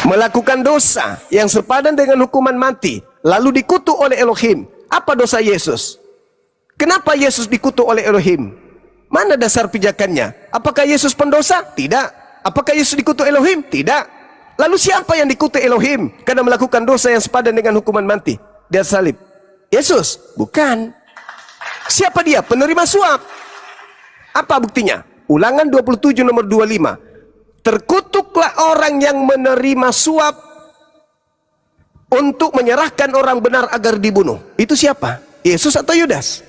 Melakukan dosa yang sepadan dengan hukuman mati, lalu dikutuk oleh Elohim. Apa dosa Yesus? Kenapa Yesus dikutuk oleh Elohim? Mana dasar pijakannya? Apakah Yesus pendosa? Tidak. Apakah Yesus dikutuk Elohim? Tidak. Lalu siapa yang dikutuk Elohim karena melakukan dosa yang sepadan dengan hukuman mati di atas salib? Yesus? Bukan. Siapa dia? Penerima suap. Apa buktinya? Ulangan 27 nomor 25. Terkutuklah orang yang menerima suap untuk menyerahkan orang benar agar dibunuh. Itu siapa? Yesus atau Yudas?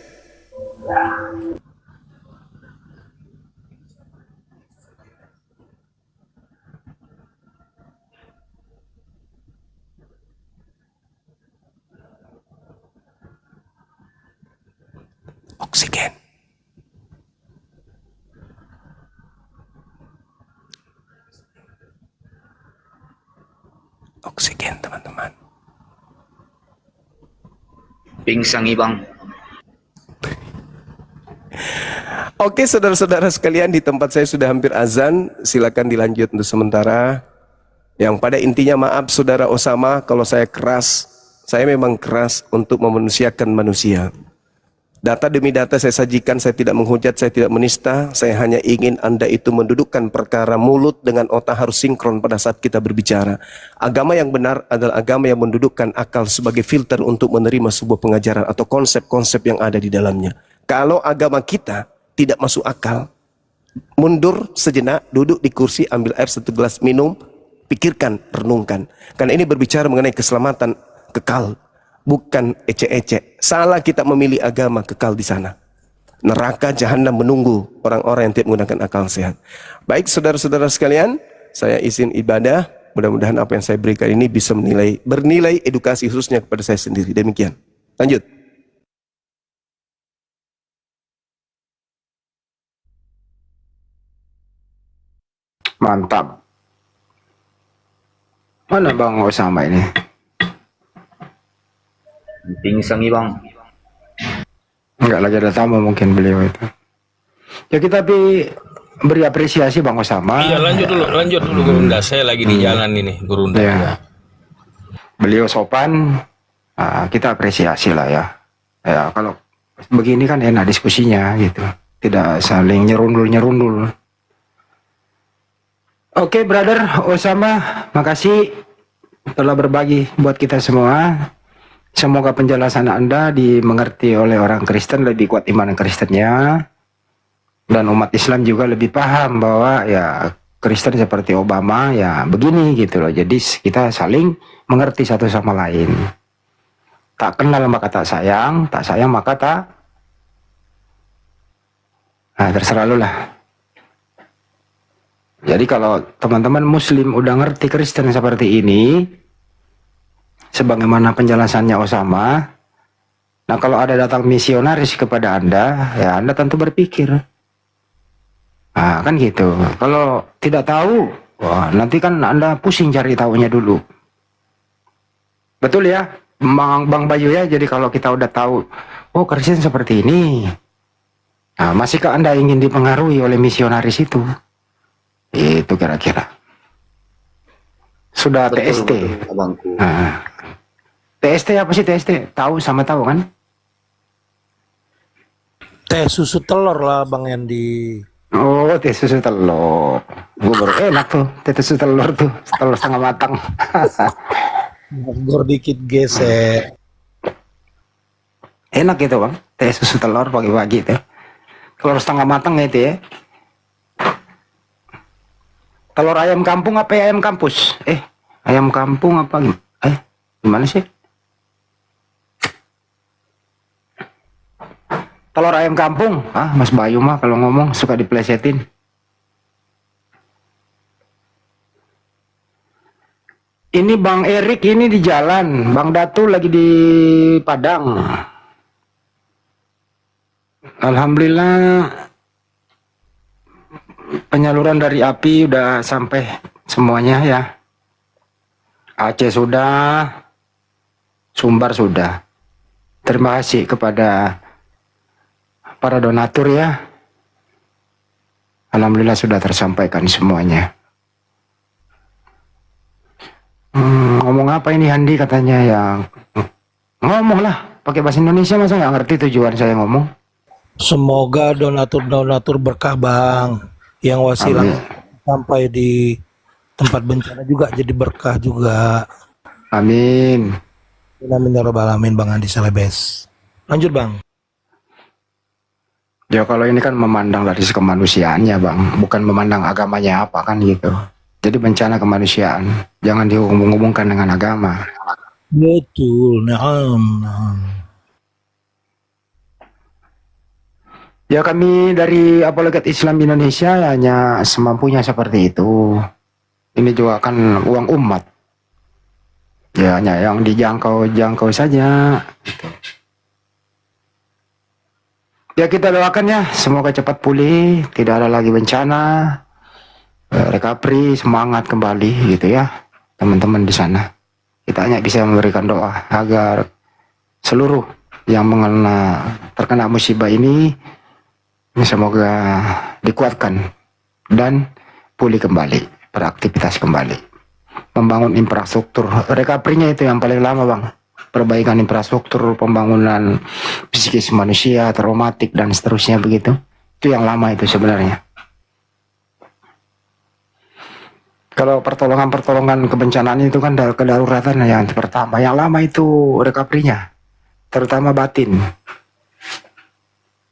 Oksigen. Oksigen, teman-teman. Pingsan Bang. Oke, saudara-saudara sekalian, di tempat saya sudah hampir azan. Silakan dilanjut untuk sementara. Yang pada intinya, maaf saudara Osama kalau saya keras. Saya memang keras untuk memanusiakan manusia. Data demi data saya sajikan, saya tidak menghujat, saya tidak menista. Saya hanya ingin Anda itu mendudukkan perkara mulut dengan otak harus sinkron pada saat kita berbicara. Agama yang benar adalah agama yang mendudukkan akal sebagai filter untuk menerima sebuah pengajaran atau konsep-konsep yang ada di dalamnya. Kalau agama kita tidak masuk akal, mundur sejenak, duduk di kursi, ambil air satu gelas, minum, pikirkan, renungkan. Karena ini berbicara mengenai keselamatan kekal, bukan ecek-ecek. Salah kita memilih agama kekal di sana. Neraka jahanam menunggu orang-orang yang tidak menggunakan akal sehat. Baik saudara-saudara sekalian, saya izin ibadah. Mudah-mudahan apa yang saya berikan ini bisa bernilai edukasi khususnya kepada saya sendiri. Demikian. Lanjut. Mantap. Mana Bang Osama ini? Pingsan Bang. Enggak lagi ada tamu mungkin beliau itu. Ya kita beri apresiasi Bang Osama. Iya, lanjut dulu Gurunda. Saya lagi di jalan ini, Gurunda. Ya. Beliau sopan, kita apresiasi lah ya. Ya kalau begini kan enak diskusinya gitu. Tidak saling nyerundul-nyerundul. Oke, brother Osama, makasih telah berbagi buat kita semua. Semoga penjelasan Anda dimengerti oleh orang Kristen, lebih kuat iman Kristennya. Dan umat Islam juga lebih paham bahwa ya Kristen seperti Obama ya begini gitu loh. Jadi kita saling mengerti satu sama lain. Tak kenal maka tak sayang maka tak. Nah, terserah lu lah. Jadi kalau teman-teman muslim udah ngerti Kristen seperti ini, sebagaimana penjelasannya Osama, nah kalau ada datang misionaris kepada Anda, ya Anda tentu berpikir. Nah, kan gitu. Kalau tidak tahu, wah, nanti kan Anda pusing cari tahunya dulu. Betul ya, Bang Bayu ya. Jadi kalau kita udah tahu, oh Kristen seperti ini, nah, masihkah Anda ingin dipengaruhi oleh misionaris itu? Itu kira-kira. Sudah Betul, TST. betul, abangku. Nah, TST apa sih TST? Tahu sama tahu kan? Teh susu telur lah Bang Yandi. Oh, teh susu telur. Gue baru enak tuh, teh susu telur tuh, telur setengah matang. Gor dikit gesek. Enak gitu bang, teh susu telur pagi-pagi tuh. Telur setengah matang itu ya. Telur ayam kampung apa ayam kampus? Ayam kampung apa? Gimana sih? Telur ayam kampung. Mas Bayu mah kalau ngomong suka diplesetin. Ini Bang Erik ini di jalan, Bang Datu lagi di Padang. Alhamdulillah penyaluran dari API udah sampai semuanya ya. Aceh sudah, Sumbar sudah. Terima kasih kepada para donatur ya. Alhamdulillah sudah tersampaikan semuanya. Ngomong apa ini Handi katanya ya. Ngomong lah pakai bahasa Indonesia, masa nggak ngerti tujuan saya ngomong. Semoga donatur-donatur berkah Bang, yang wasilah Amin. sampai di tempat bencana juga jadi berkah juga. Amin. Amin ya rabbal alamin Bang Andi Selebes. Lanjut Bang. Ya kalau ini kan memandang dari kemanusiaannya bang, bukan memandang agamanya apa kan gitu. Jadi bencana kemanusiaan, jangan dihubung-hubungkan dengan agama. Betul, nah. Ya kami dari Apologet Islam Indonesia hanya semampunya seperti itu. Ini juga kan uang umat. Ya hanya yang dijangkau saja. Gitu. Ya kita doakan ya, semoga cepat pulih, tidak ada lagi bencana, recovery, semangat kembali gitu ya, teman-teman di sana. Kita hanya bisa memberikan doa agar seluruh yang terkena musibah ini semoga dikuatkan dan pulih kembali, beraktivitas kembali, membangun infrastruktur. Recovery-nya itu yang paling lama bang. Perbaikan infrastruktur, pembangunan psikis manusia, traumatik dan seterusnya begitu. Itu yang lama itu sebenarnya. Kalau pertolongan kebencanaan itu kan kedaruratan yang pertama. Yang lama itu recovery-nya, terutama batin.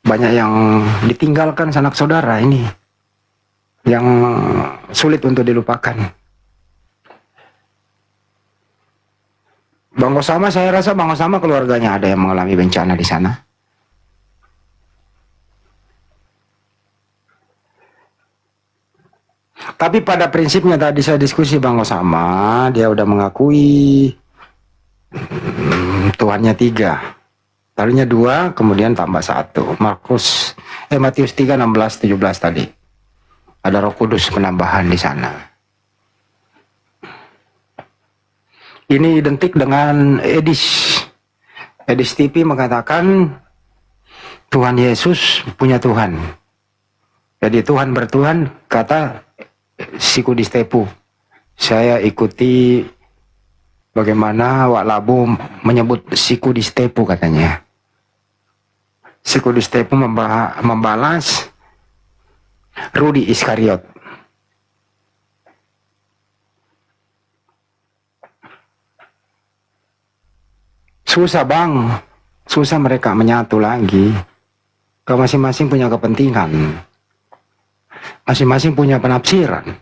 Banyak yang ditinggalkan sanak saudara ini, yang sulit untuk dilupakan. Bang Osama, saya rasa Bang Osama keluarganya ada yang mengalami bencana di sana. Tapi pada prinsipnya tadi saya diskusi Bang Osama, dia udah mengakui Tuhannya 3. Tadinya 2, kemudian tambah 1. Matius 3, 16, 17 tadi. Ada Roh Kudus penambahan di sana. Ini identik dengan Edis TV mengatakan Tuhan Yesus punya Tuhan. Jadi Tuhan bertuhan, kata Siku Distepu. Saya ikuti bagaimana Wak Labu menyebut Siku Distepu katanya. Siku Distepu membalas Rudi Iskariot. Susah bang, susah mereka menyatu lagi. Kalau masing-masing punya kepentingan, masing-masing punya penafsiran.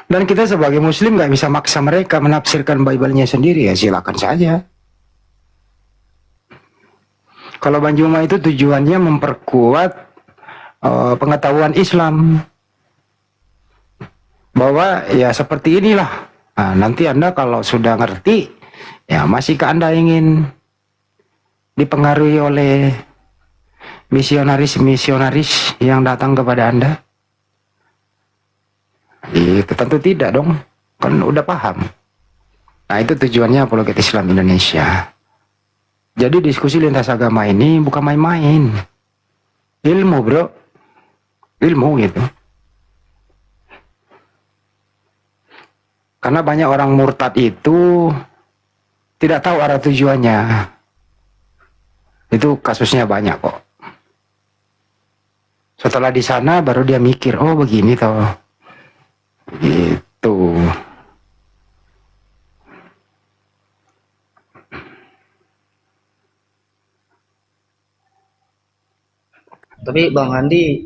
Dan kita sebagai muslim nggak bisa maksa mereka menafsirkan Bible-nya sendiri, ya silakan saja. Kalau Banjuma itu tujuannya memperkuat pengetahuan Islam. Bahwa ya seperti inilah. Nah, nanti Anda kalau sudah ngerti, ya masihkah Anda ingin dipengaruhi oleh misionaris-misionaris yang datang kepada Anda? Itu tentu tidak dong, kan udah paham. Nah itu tujuannya Apologet Islam Indonesia. Jadi diskusi lintas agama ini bukan main-main. Ilmu bro, ilmu gitu. Karena banyak orang murtad itu tidak tahu arah tujuannya. Itu kasusnya banyak kok. Setelah di sana baru dia mikir, oh begini toh. Gitu. Tapi Bang Handi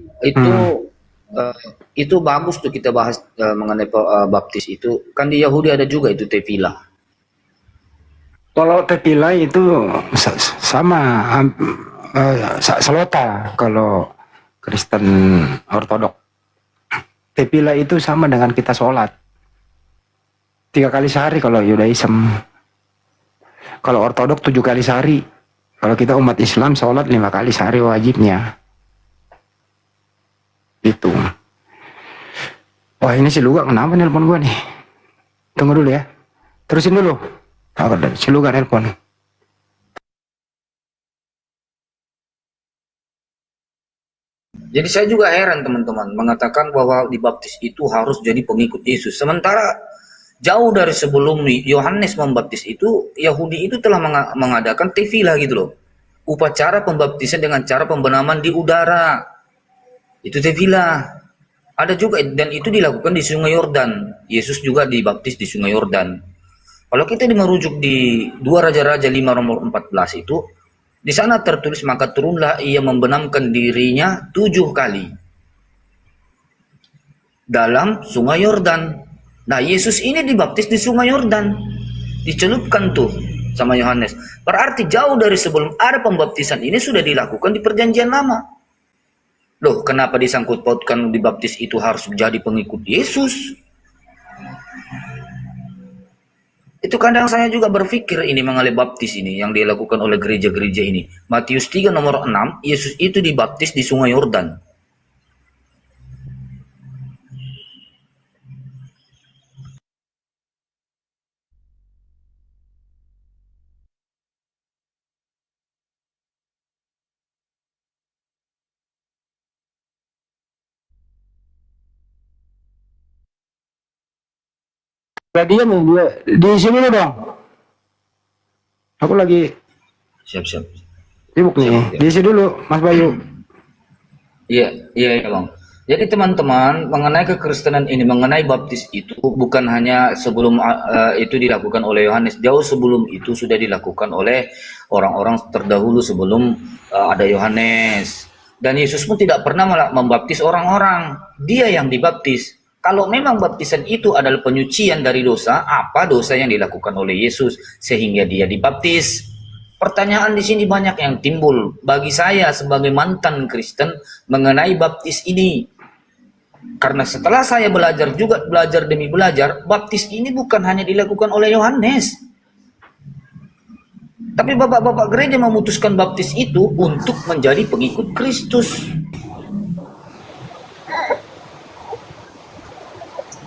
itu bagus tuh kita bahas mengenai baptis itu. Kan di Yahudi ada juga itu tevilah. Kalau tequila itu sama selota kalau Kristen Ortodok. Tequila itu sama dengan kita sholat 3 kali sehari kalau Yudaism. Kalau Ortodok 7 kali sehari. Kalau kita umat Islam sholat 5 kali sehari wajibnya. Itu. Wah ini si Luga kenapa nelpon gua nih? Tunggu dulu ya. Terusin dulu. Si Luga nelpon. Jadi saya juga heran teman-teman mengatakan bahwa dibaptis itu harus jadi pengikut Yesus. Sementara jauh dari sebelum Yohanes membaptis itu, Yahudi itu telah mengadakan tevilah gitu loh. Upacara pembaptisan dengan cara pembenaman di udara. Itu tevilah. Ada juga dan itu dilakukan di Sungai Yordan. Yesus juga dibaptis di Sungai Yordan. Kalau kita merujuk di 2 Raja-Raja 5 nomor 14 itu, di sana tertulis maka turunlah ia membenamkan dirinya 7 kali dalam Sungai Yordan. Nah Yesus ini dibaptis di Sungai Yordan, dicelupkan tuh sama Yohanes. Berarti jauh dari sebelum ada pembaptisan ini sudah dilakukan di Perjanjian Lama. Loh kenapa disangkut pautkan dibaptis itu harus menjadi pengikut Yesus? Itu kadang saya juga berpikir ini mengenai baptis ini yang dilakukan oleh gereja-gereja ini. Matius 3 nomor 6, Yesus itu dibaptis di Sungai Yordan. Dia nih dia di sini dulu dong. Aku lagi Siap-siap. sibuk nih. Di sini dulu Mas Bayu. Iya Bang. Jadi teman-teman, mengenai kekristenan ini, mengenai baptis itu bukan hanya sebelum itu dilakukan oleh Yohanes, jauh sebelum itu sudah dilakukan oleh orang-orang terdahulu sebelum ada Yohanes. Dan Yesus pun tidak pernah membaptis orang-orang, dia yang dibaptis. Kalau memang baptisan itu adalah penyucian dari dosa, apa dosa yang dilakukan oleh Yesus sehingga dia dibaptis? Pertanyaan di sini banyak yang timbul bagi saya sebagai mantan Kristen mengenai baptis ini. Karena setelah saya belajar demi belajar, baptis ini bukan hanya dilakukan oleh Yohanes. Tapi bapak-bapak gereja memutuskan baptis itu untuk menjadi pengikut Kristus.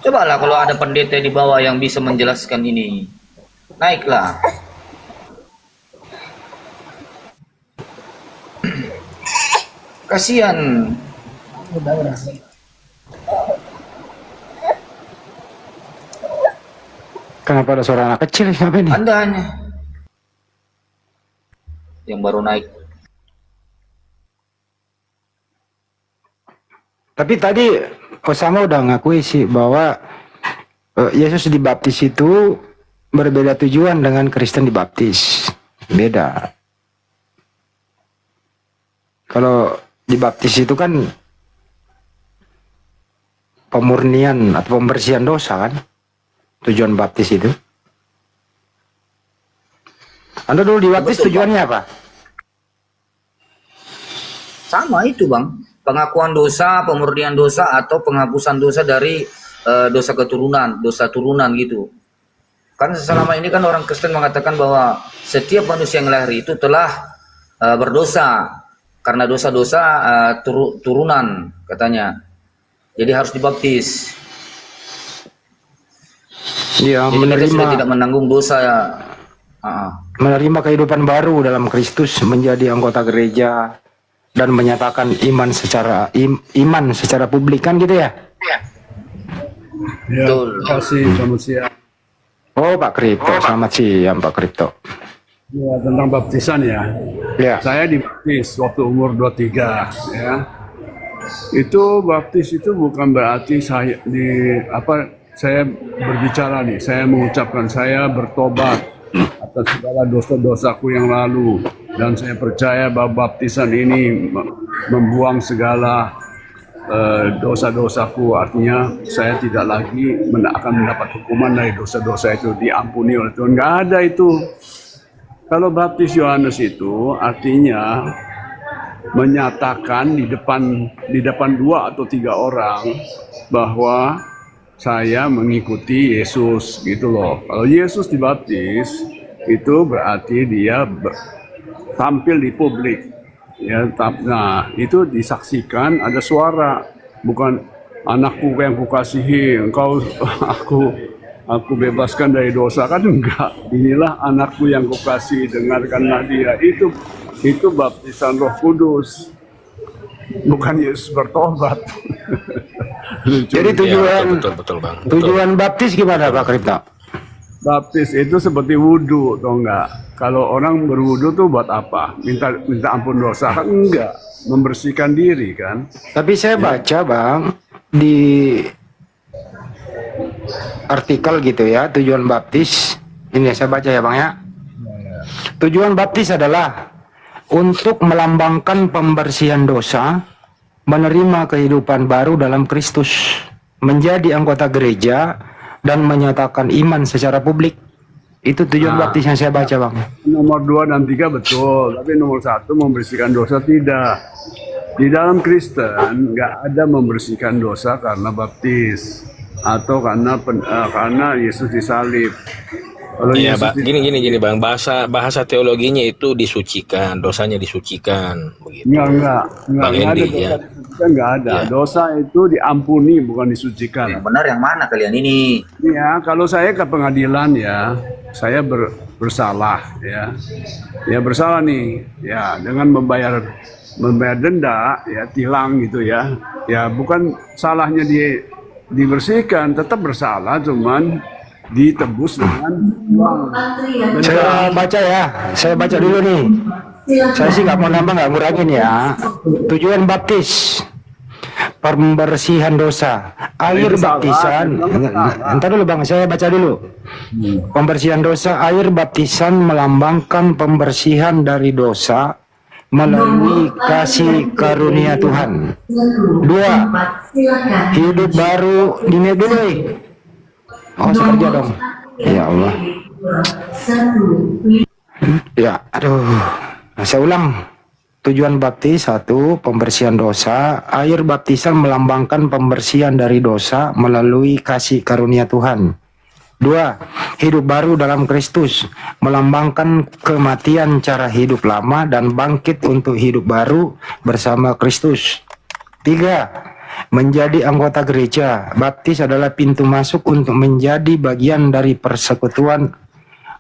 Cobalah kalau ada pendeta di bawah yang bisa menjelaskan ini. Naiklah. Kasihan. Kenapa ada suara anak kecil? Siapa ini? Anda hanya yang baru naik. Tapi tadi Osama udah ngakui sih bahwa Yesus dibaptis itu berbeda tujuan dengan Kristen dibaptis. Beda. Kalau dibaptis itu kan pemurnian atau pembersihan dosa kan? Tujuan baptis itu. Anda dulu dibaptis Betul, tujuannya apa? Sama itu Bang, pengakuan dosa, pemurnian dosa, atau penghapusan dosa dari dosa keturunan, dosa turunan gitu. Kan selama ini kan orang Kristen mengatakan bahwa setiap manusia yang lahir itu telah berdosa karena dosa-dosa turunan katanya. Jadi harus dibaptis. Iya, Jadi kita sudah tidak menanggung dosa ya. menerima kehidupan baru dalam Kristus, menjadi anggota gereja dan menyatakan iman secara publik kan gitu ya? Ya, Betul. terima kasih, selamat siang. Oh Pak Kripto, selamat siang Pak Kripto. Ya, tentang baptisan ya. Ya. Saya dibaptis waktu umur 23 ya. Itu baptis itu bukan berarti saya saya berbicara nih, saya mengucapkan saya bertobat atas segala dosa-dosaku yang lalu, dan saya percaya bahwa baptisan ini membuang segala dosa-dosaku. Artinya saya tidak lagi akan mendapat hukuman dari dosa-dosa itu, diampuni oleh Tuhan. Nggak ada itu. Kalau baptis Yohanes itu artinya menyatakan di depan 2 atau 3 orang bahwa saya mengikuti Yesus gitu loh. Kalau Yesus dibaptis itu berarti dia tampil di publik. Ya, nah itu disaksikan, ada suara, bukan anakku yang kukasihi, engkau aku bebaskan dari dosa, kan enggak. Inilah anakku yang kukasihi, dengarkanlah dia. Itu baptisan Roh Kudus, bukan Yesus bertobat. Jadi tujuan betul Bang. tujuan baptis gimana Pak Kripto? Baptis itu seperti wudhu, atau enggak? Kalau orang berwudhu tuh buat apa? Minta ampun dosa kan enggak, membersihkan diri kan? Tapi saya baca Bang di artikel gitu ya, tujuan baptis ini saya baca ya Bang ya. Tujuan baptis adalah untuk melambangkan pembersihan dosa, menerima kehidupan baru dalam Kristus, menjadi anggota gereja, dan menyatakan iman secara publik. Itu tujuan baptis yang saya baca Bang. Nomor 2 dan 3 betul, tapi nomor 1 membersihkan dosa tidak. Di dalam Kristen nggak ada membersihkan dosa karena baptis atau karena Yesus disalib. Kalau Iya, Yesus gini Bang, bahasa teologinya itu disucikan, dosanya disucikan begitu. Enggak Bang ada Endi, dosa ya. disucikan, enggak ada. Ya. Dosa itu diampuni, bukan disucikan. Yang benar yang mana kalian ini? Ya, kalau saya ke pengadilan ya, saya bersalah ya. Ya bersalah nih, ya dengan membayar denda ya, tilang gitu ya. Ya bukan salahnya dia dibersihkan, tetap bersalah, cuman ditebus dengan uang. Saya baca ya, saya baca dulu nih. Saya sih nggak mau nambah, nggak ngurangin ya. Tujuan baptis, pembersihan dosa, air Itu salah, baptisan. itu salah. Entar dulu Bang, saya baca dulu. Pembersihan dosa, air baptisan melambangkan pembersihan dari dosa melalui kasih karunia Tuhan. 2. Hidup baru di dulu. Oh, kerja dong. Ya Allah. Ya, aduh. Saya ulang. Tujuan baptis 1. Pembersihan dosa. Air baptisan melambangkan pembersihan dari dosa melalui kasih karunia Tuhan. 2. Hidup baru dalam Kristus melambangkan kematian cara hidup lama dan bangkit untuk hidup baru bersama Kristus. 3. Menjadi anggota gereja. Baptis adalah pintu masuk untuk menjadi bagian dari persekutuan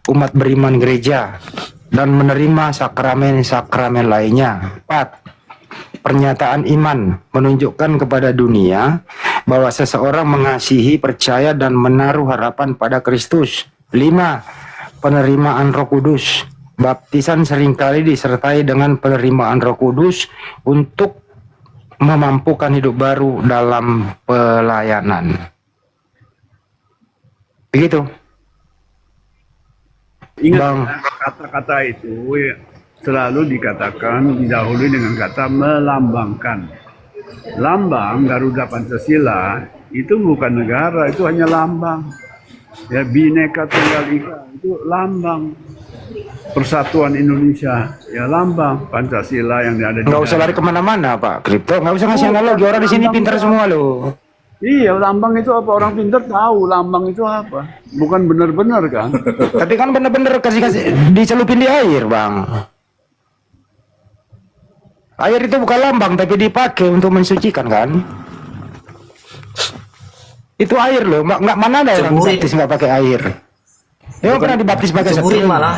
umat beriman gereja dan menerima sakramen-sakramen lainnya. 4. Pernyataan iman menunjukkan kepada dunia bahwa seseorang mengasihi, percaya, dan menaruh harapan pada Kristus. 5. Penerimaan Roh Kudus. Baptisan seringkali disertai dengan penerimaan Roh Kudus untuk memampukan hidup baru dalam pelayanan. Begitu. Ingat Bang. kata-kata itu ya, selalu dikatakan didahului dengan kata melambangkan. Lambang Garuda Pancasila itu bukan negara, itu hanya lambang. Ya, Bhinneka Tunggal Ika itu lambang. Persatuan Indonesia, ya lambang Pancasila yang ada di Nggak usah lari kemana-mana Pak Kripto, nggak usah ngasih analogi, orang di sini pintar semua loh. Iya, lambang itu apa? Orang pintar tahu lambang itu apa. Bukan benar-benar kan? Tapi kan bener-bener kasih dicelupin di air Bang. Air itu bukan lambang tapi dipakai untuk mensucikan kan. Itu air loh, nggak mana ada orang Ceburin. dibaptis nggak pakai air. Ya pernah dibaptis pakai Ceburin setrum. malah.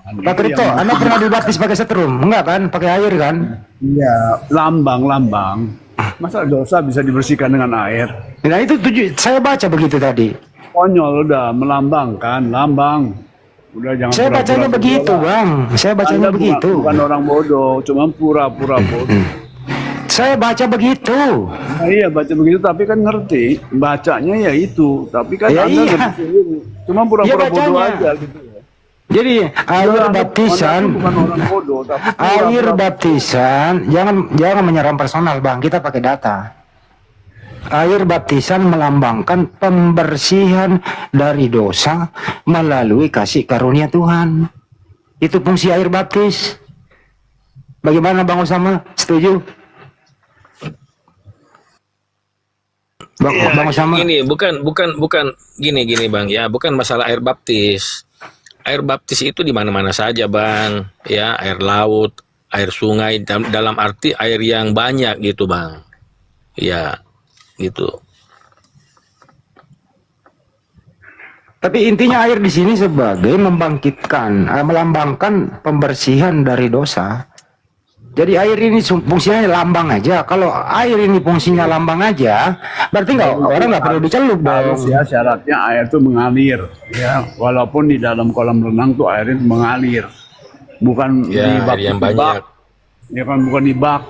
Pak Kripto, Anda pernah dibaptis pakai setrum? Enggak kan? Pakai air kan? Iya, lambang. Masa dosa bisa dibersihkan dengan air? Nah itu saya baca begitu tadi. Konyol udah, melambangkan, lambang. Udah jangan Saya pura-pura bacanya bodoh begitu lah. Bang. Saya bacanya Anda begitu. bukan orang bodoh, cuma pura-pura bodoh. Saya baca begitu. Nah, iya baca begitu tapi kan ngerti bacanya ya itu tapi kan Ya, Anda iya. ngerti sendiri cuma pura-pura Iya, bodoh bacanya. aja gitu ya. Jadi air Anda baptisan, bukan orang bodoh tapi air pura-pura baptisan, jangan menyerang personal Bang. Kita pakai data. Air baptisan melambangkan pembersihan dari dosa melalui kasih karunia Tuhan. Itu fungsi air baptis. Bagaimana Bang Osama? Setuju? Bang Osama? Gini, bukan gini Bang ya, bukan masalah air baptis. Air baptis itu di mana-mana saja Bang, ya, air laut, air sungai dalam arti air yang banyak gitu Bang. Ya, gitu. Tapi intinya air di sini sebagai membangkitkan, melambangkan pembersihan dari dosa. Jadi air ini fungsinya lambang aja. Kalau air ini fungsinya lambang aja, berarti orang nggak perlu dicelup harus dong. ya syaratnya air itu mengalir ya walaupun di dalam kolam renang tuh airnya mengalir bukan di Ya, bak air yang di bak. banyak. Ya kan bukan di bak.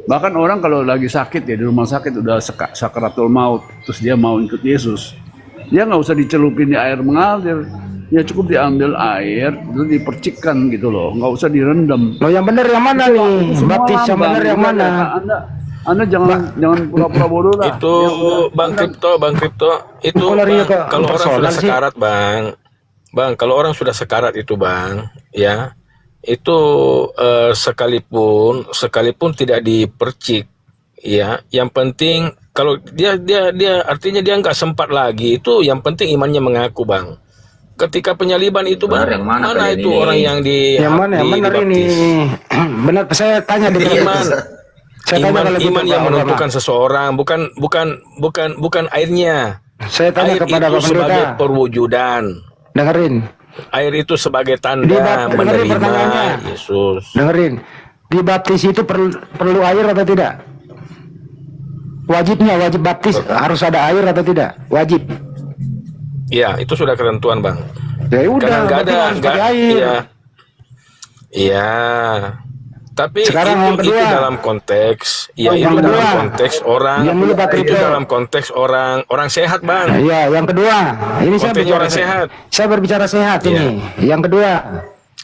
Bahkan orang kalau lagi sakit ya di rumah sakit udah sakaratul maut terus dia mau ikut Yesus, dia nggak usah dicelupin di air mengalir, ya cukup diambil air itu dipercikkan gitu loh, nggak usah direndam. Loh yang benar yang mana nih? Semua Baptis yang lambang. benar yang mana? Anda jangan pura-pura bodoh lah. Itu Bang Kripto, itu Kok larinya Bang, ke kalau orang personal sudah sih? sekarat Bang, kalau orang sudah sekarat itu Bang, ya, itu sekalipun tidak dipercik, ya, yang penting kalau dia artinya dia nggak sempat lagi, itu yang penting imannya mengaku Bang. Ketika penyaliban itu Benar, Bang, yang mana mana kalian itu ini? orang yang Yang mana yang benar ini? dibaptis? Benar, saya tanya di Iman. Saya tanya kalau Iman gitu, yang Pak menentukan Obama. seseorang, bukan airnya. Saya tanya Air kepada itu Bapak sebagai Pendeta. perwujudan. Dengerin, Air itu sebagai Dia tanda dengerin menerima pertanyaannya. Yesus. dengerin. Dibaptis itu perlu air atau tidak? Wajib baptis harus ada air atau tidak? Wajib. Ya, itu sudah ketentuan Bang. Ya udah, Karena nggak berarti ada, harus pakai air. Iya. Iya. Tapi Sekarang yang itu kedua. dalam konteks, ya Yang itu dalam kedua. konteks orang, Yang dulu, Pak itu Kripto. dalam konteks orang sehat Bang. Iya, yang kedua. Ini saya Konteksnya berbicara orang sehat. Saya berbicara sehat Iya. ini. Yang kedua,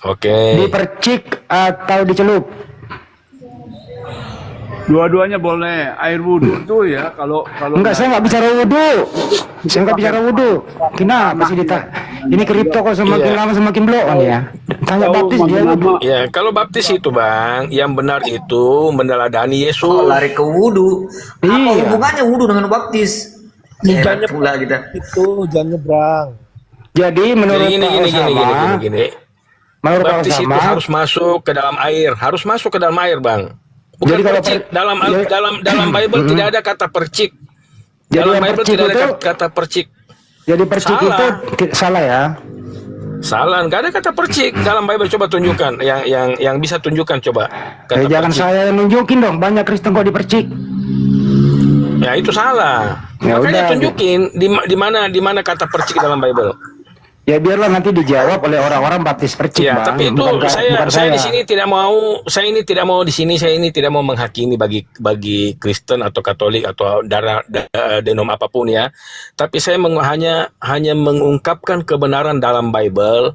Oke. dipercik atau dicelup? Dua-duanya boleh. Air wudhu tuh ya kalau Enggak, saya nggak bicara wudhu. Saya nggak bicara wudhu. Kenapa sih ini Kripto kok semakin Iya. lama semakin bloon ya? Tanya Tahu baptis dia makin wudhu. lama. Ya, kalau baptis itu Bang, yang benar itu meneladani Kok Yesus. lari ke wudhu? Apa Iya. hubungannya wudhu dengan baptis? Hebat Jangan pula kita. itu jangan nyebrang. Jadi menurut Jadi Pak Osama, gini. menurut Pak Baptis itu Osama, harus masuk ke dalam air, Bang. Bukan Jadi kalau percik. jadi- Dalam Bible tidak ada kata percik. Jadi Dalam yang Bible percik tidak ada itu- kata percik. jadi percik Salah. itu salah ya? Salah, nggak ada kata percik dalam Bible. Coba tunjukkan, yang bisa tunjukkan coba. Kata Jangan percik. saya yang nunjukin dong, banyak Kristen kok dipercik. Ya itu salah. Ya Makanya udah. tunjukin di mana kata percik dalam Bible. Ya biarlah nanti dijawab oleh orang-orang baptis percik, Ya, Bang. tapi itu Bukan saya di sini tidak mau, saya ini tidak mau di sini, saya ini tidak mau menghakimi bagi Kristen atau Katolik atau denom apapun ya. Tapi saya hanya mengungkapkan kebenaran dalam Bible.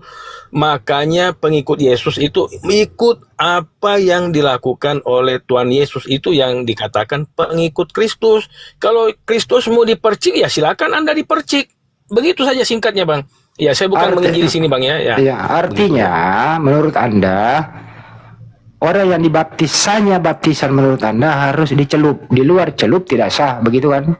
Makanya pengikut Yesus itu ikut apa yang dilakukan oleh Tuhan Yesus, itu yang dikatakan pengikut Kristus. Kalau Kristus mau dipercik, ya silakan Anda dipercik. Begitu saja singkatnya, Bang. Ya, saya bukan menginjili sini, Bang, ya. Ya, artinya menurut Anda orang yang dibaptisannya baptisan menurut Anda harus dicelup. Di luar celup tidak sah, begitu kan?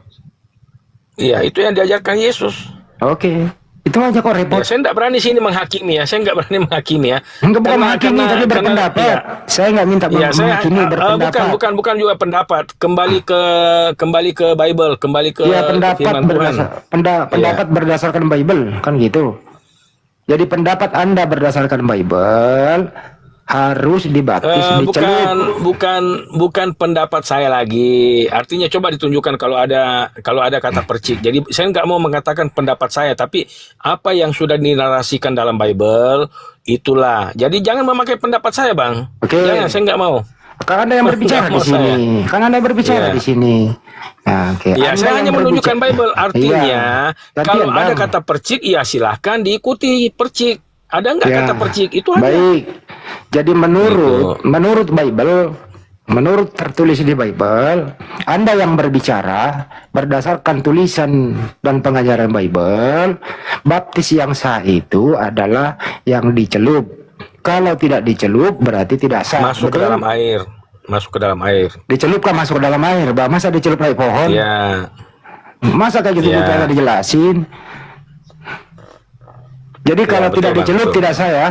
Iya, itu yang diajarkan Yesus. Oke. Itu aja kok repot. Ya, saya nggak berani sini menghakimi ya. Saya nggak berani menghakimi ya. Enggak, bukan menghakimi, tapi berpendapat. Ya, Saya nggak minta menghakimi, berpendapat. bukan juga pendapat. Kembali ke Bible, kembali ke Ya, pendapat firman Tuhan. pendapat berdasarkan Bible, kan gitu. Jadi pendapat Anda berdasarkan Bible harus dibaptis, dicelup. Bukan pendapat saya lagi. Artinya coba ditunjukkan kalau ada kata percik. Jadi saya nggak mau mengatakan pendapat saya, tapi apa yang sudah dinarasikan dalam Bible itulah. Jadi jangan memakai pendapat saya, Bang. Oke. Jangan, saya nggak mau. Kan Anda yang berbicara di sini. Kan Anda yang berbicara di sini. Nah, oke. Ya, saya hanya menunjukkan Bible. Artinya, Iya. kalau Bang, ada kata percik, ya silahkan diikuti percik. Ada nggak ya, kata percik? Itu aja. Baik. Jadi menurut Bible, menurut tertulis di Bible, Anda yang berbicara berdasarkan tulisan dan pengajaran Bible, baptis yang sah itu adalah yang dicelup. Kalau tidak dicelup berarti tidak sah. Masuk ke betul? dalam air. Masuk ke dalam air. Dicelupkan masuk ke dalam air, Bang. Masa dicelup naik pohon? Ya. Masa kayak gitu Ya. juga dijelasin? Jadi kalau betul, tidak Bang, dicelup betul. tidak sah ya?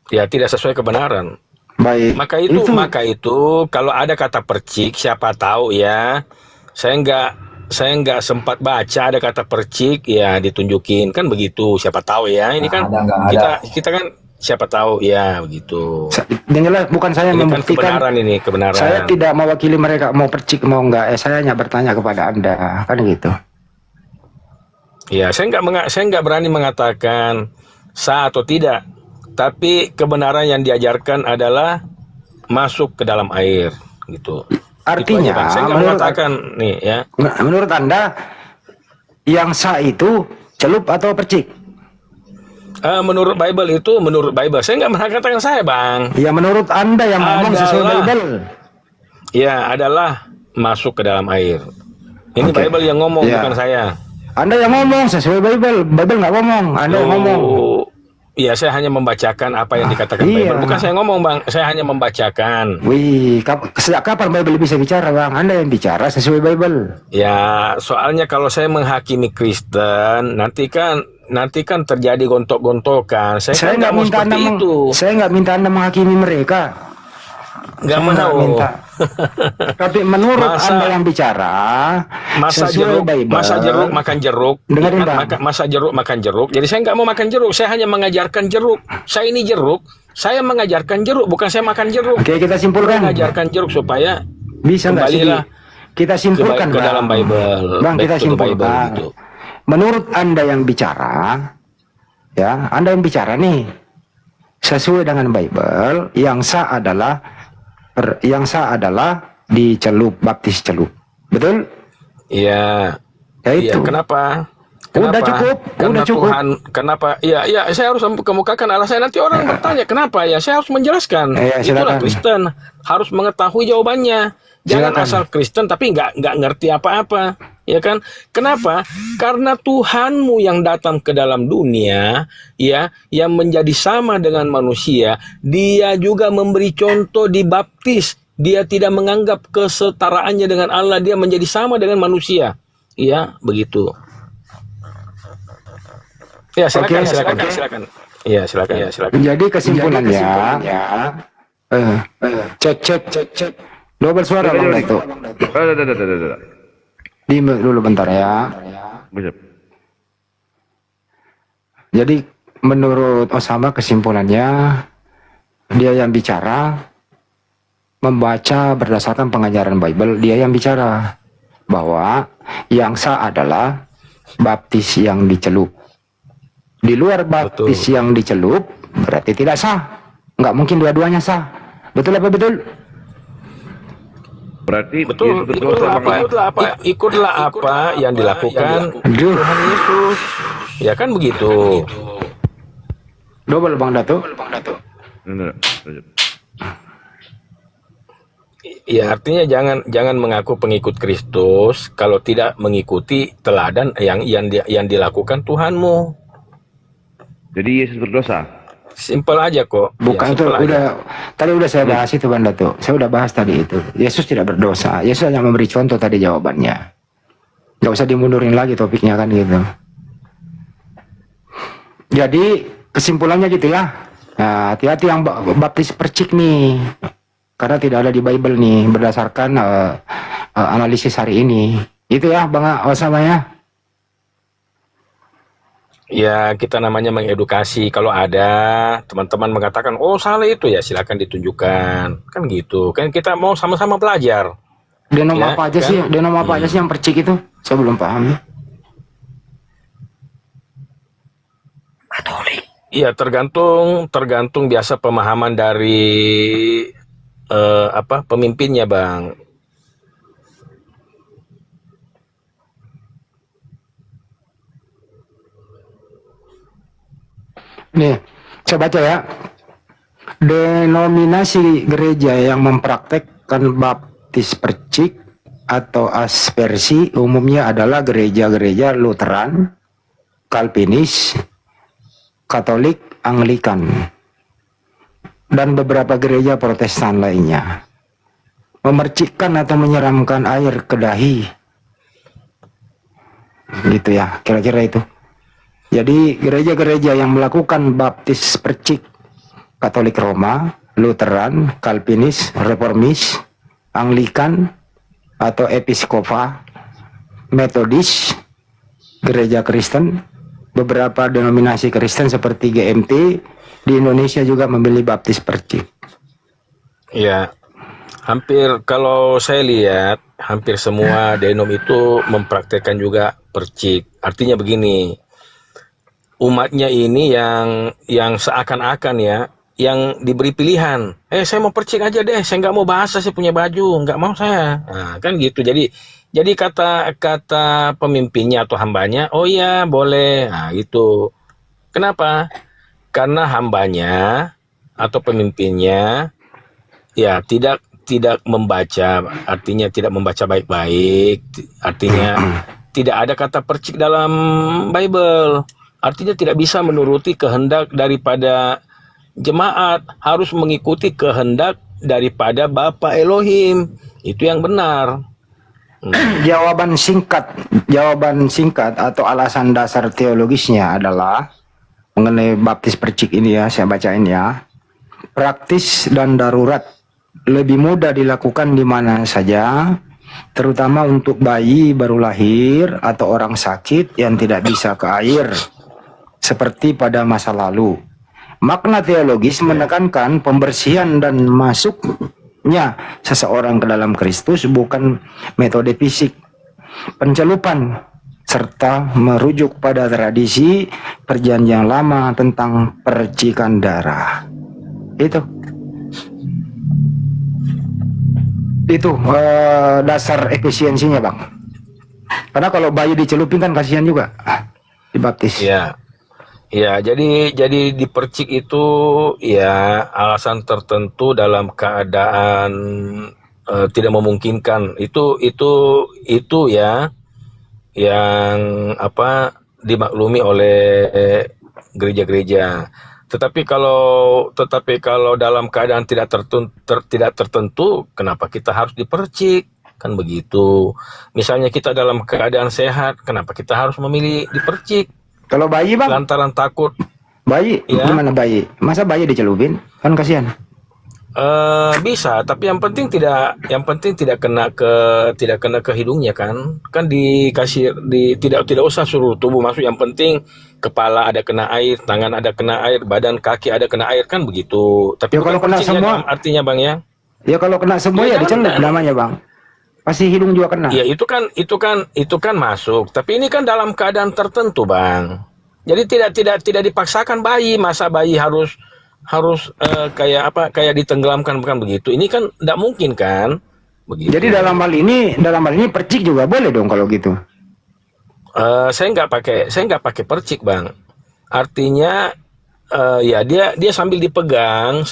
Ya, tidak sesuai kebenaran. Baik. Maka itu kalau ada kata percik, siapa tahu ya. Saya nggak sempat baca ada kata percik, ya ditunjukin kan begitu. Siapa tahu ya. Ini kan Nggak ada. kita kan siapa tahu ya begitu. Yang jelas bukan saya Ini kan membuktikan. kebenaran. Saya tidak mewakili mereka mau percik mau enggak. Saya hanya bertanya kepada Anda, kan gitu. Ya, saya nggak berani mengatakan sah atau tidak. Tapi kebenaran yang diajarkan adalah masuk ke dalam air, gitu. Artinya, Itu aja, Bang. Saya nggak mengatakan nih ya. Menurut Anda yang sah itu celup atau percik? Menurut Bible, saya nggak mengatakan saya, Bang. Ya menurut Anda yang ngomong sesuai Bible. Ya, adalah masuk ke dalam air. Ini Oke. Bible yang ngomong, Ya. bukan saya. Anda yang ngomong sesuai Bible. Bible nggak ngomong. Anda yang ngomong. Iya, saya hanya membacakan apa yang dikatakan iya. Bible. Bukan saya ngomong, Bang. Saya hanya membacakan. Wih, sejak kapan Bible bisa bicara, Bang? Anda yang bicara sesuai Bible. Ya, soalnya kalau saya menghakimi Kristen, nanti kan terjadi gontok-gontokan. Saya kan nggak mau seperti itu. Saya nggak minta Anda menghakimi mereka. Nggak Saya nggak mau. minta. Tapi menurut Anda yang bicara Masa sesuai jeruk, Bible. masa jeruk makan jeruk. Dengerin, Ya, Bang. masa jeruk makan jeruk. Jadi saya nggak mau makan jeruk. Saya hanya mengajarkan jeruk. Saya ini jeruk. Saya mengajarkan jeruk, bukan saya makan jeruk. Oke, kita simpulkan. Mengajarkan jeruk supaya Bisa nggak sih? kembalilah Kita simpulkan, ke Bang. dalam Bible. Bang, Back kita to the Bible, simpulkan. gitu. Menurut Anda yang bicara, ya, Anda yang bicara nih, sesuai dengan Bible, yang sah adalah dicelup, baptis celup. Betul? Iya. Ya Iya, itu. kenapa? Udah cukup, Karena udah cukup. Tuhan, kenapa? Iya, saya harus kemukakan alasan. Nanti orang bertanya, kenapa ya? Saya harus menjelaskan. Iya, Itulah silakan. Kristen, harus mengetahui jawabannya. Jangan Silakan. asal Kristen tapi nggak ngerti apa-apa, ya kan? Kenapa? Karena Tuhanmu yang datang ke dalam dunia, ya, yang menjadi sama dengan manusia, Dia juga memberi contoh dibaptis. Dia tidak menganggap kesetaraannya dengan Allah, Dia menjadi sama dengan manusia. Iya, begitu. Ya, silakan, Oke, silakan. Iya, silakan. Jadi kesimpulannya, cek. Double suara Bang Dato. Di dulu bentar ya. Jadi menurut Osama kesimpulannya, dia yang bicara membaca berdasarkan pengajaran Bible, dia yang bicara bahwa yang sah adalah baptis yang dicelup. Di luar baptis yang dicelup berarti tidak sah. Nggak mungkin dua-duanya sah. Betul apa betul? Berarti Betul, Yesus berdosa Bang. ikutlah apa yang dilakukan Aduh, Tuhan Yesus. Ya kan begitu. double Bang Dato. Benar. Ya artinya jangan mengaku pengikut Kristus kalau tidak mengikuti teladan yang dilakukan Tuhanmu. Jadi Yesus berdosa. Simpel aja kok. Bukan Ya, itu simpel aja. tadi udah saya bahas itu Bang Dato. Saya udah bahas tadi itu. Yesus tidak berdosa. Yesus hanya memberi contoh tadi jawabannya. Nggak usah dimundurin lagi topiknya kan gitu. Jadi kesimpulannya gitu ya. Nah, hati-hati yang baptis percik nih. Karena tidak ada di Bible nih berdasarkan analisis hari ini. Itu ya Bang Osama ya. Ya kita namanya mengedukasi. Kalau ada teman-teman mengatakan oh salah itu ya silakan ditunjukkan. Kan gitu. Kan kita mau sama-sama belajar. Denom Ya, apa aja kan? sih? Denom apa aja sih yang percik itu? Saya belum paham ya. Iya tergantung biasa pemahaman dari pemimpinnya Bang. Nih, saya baca ya. Denominasi gereja yang mempraktekkan baptis percik atau aspersi umumnya adalah gereja-gereja Lutheran, Kalvinis, Katolik, Anglikan, dan beberapa gereja Protestan lainnya. Memercikkan atau menyeramkan air ke dahi. Gitu ya, kira-kira itu. Jadi gereja-gereja yang melakukan baptis percik, Katolik Roma, Lutheran, Kalvinis, Reformis, Anglikan, atau Episkopa, Metodis, gereja Kristen, beberapa denominasi Kristen seperti GMT di Indonesia juga memilih baptis percik. Ya, hampir kalau saya lihat hampir semua denom itu mempraktekkan juga percik. Artinya begini, umatnya ini yang seakan-akan ya, yang diberi pilihan. Saya mau percik aja deh, saya nggak mau bahasa, saya punya baju, nggak mau saya. Nah, kan gitu. Jadi kata pemimpinnya atau hambanya, oh iya boleh. Nah, gitu. Kenapa? Karena hambanya atau pemimpinnya ya tidak membaca, artinya tidak membaca baik-baik, artinya tidak ada kata percik dalam Bible. Artinya tidak bisa menuruti kehendak daripada jemaat, harus mengikuti kehendak daripada Bapa Elohim. Itu yang benar. Jawaban singkat atau alasan dasar teologisnya adalah mengenai baptis percik ini ya, saya bacain ya. Praktis dan darurat, lebih mudah dilakukan di mana saja, terutama untuk bayi baru lahir atau orang sakit yang tidak bisa ke air seperti pada masa lalu. Makna teologis menekankan pembersihan dan masuknya seseorang ke dalam Kristus, bukan metode fisik pencelupan, serta merujuk pada tradisi perjanjian lama tentang percikan darah. Itu dasar efisiensinya Bang. Karena kalau bayi dicelupin kan kasihan juga dibaptis. Ya, jadi dipercik itu ya alasan tertentu dalam keadaan tidak memungkinkan. Itu ya yang dimaklumi oleh gereja-gereja. Tetapi kalau dalam keadaan tidak tertentu, kenapa kita harus dipercik? Kan begitu. Misalnya kita dalam keadaan sehat, kenapa kita harus memilih dipercik? Kalau bayi Bang? Lantaran takut. Bayi? Ya. Gimana bayi? Masa bayi dicelupin? Kan kasihan. Bisa, tapi yang penting tidak kena ke hidungnya kan dikasih tidak usah suruh tubuh masuk, yang penting kepala ada kena air, tangan ada kena air, badan kaki ada kena air, kan begitu. Tapi Ya, kalau kena semua, artinya Bang ya. Ya kalau kena semua ya dicelup namanya Bang. Pasti hidung juga kena. Ya itu kan masuk, tapi ini kan dalam keadaan tertentu Bang. Jadi tidak dipaksakan bayi, masa bayi harus kayak apa, kayak ditenggelamkan, bukan begitu. Ini kan tidak mungkin kan, begitu. Jadi dalam hal ini percik juga boleh dong kalau gitu. Saya nggak pakai percik, Bang. Artinya ya dia sambil dipegang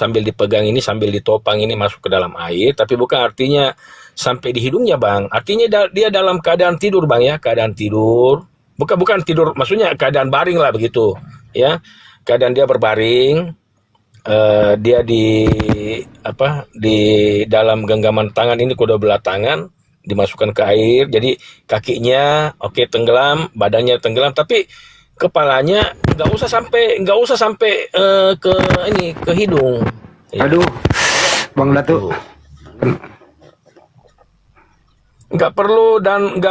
ini, sambil ditopang ini masuk ke dalam air, tapi bukan artinya sampai di hidungnya, Bang. Artinya dia dalam keadaan tidur, Bang, ya, keadaan tidur. Bukan tidur, maksudnya keadaan baring lah begitu, ya. Keadaan dia berbaring, dia di dalam genggaman tangan ini, kedua belah tangan dimasukkan ke air, jadi kakinya tenggelam, badannya tenggelam, tapi kepalanya nggak usah sampai ke hidung. Ya. Aduh, Bang Datu. Nggak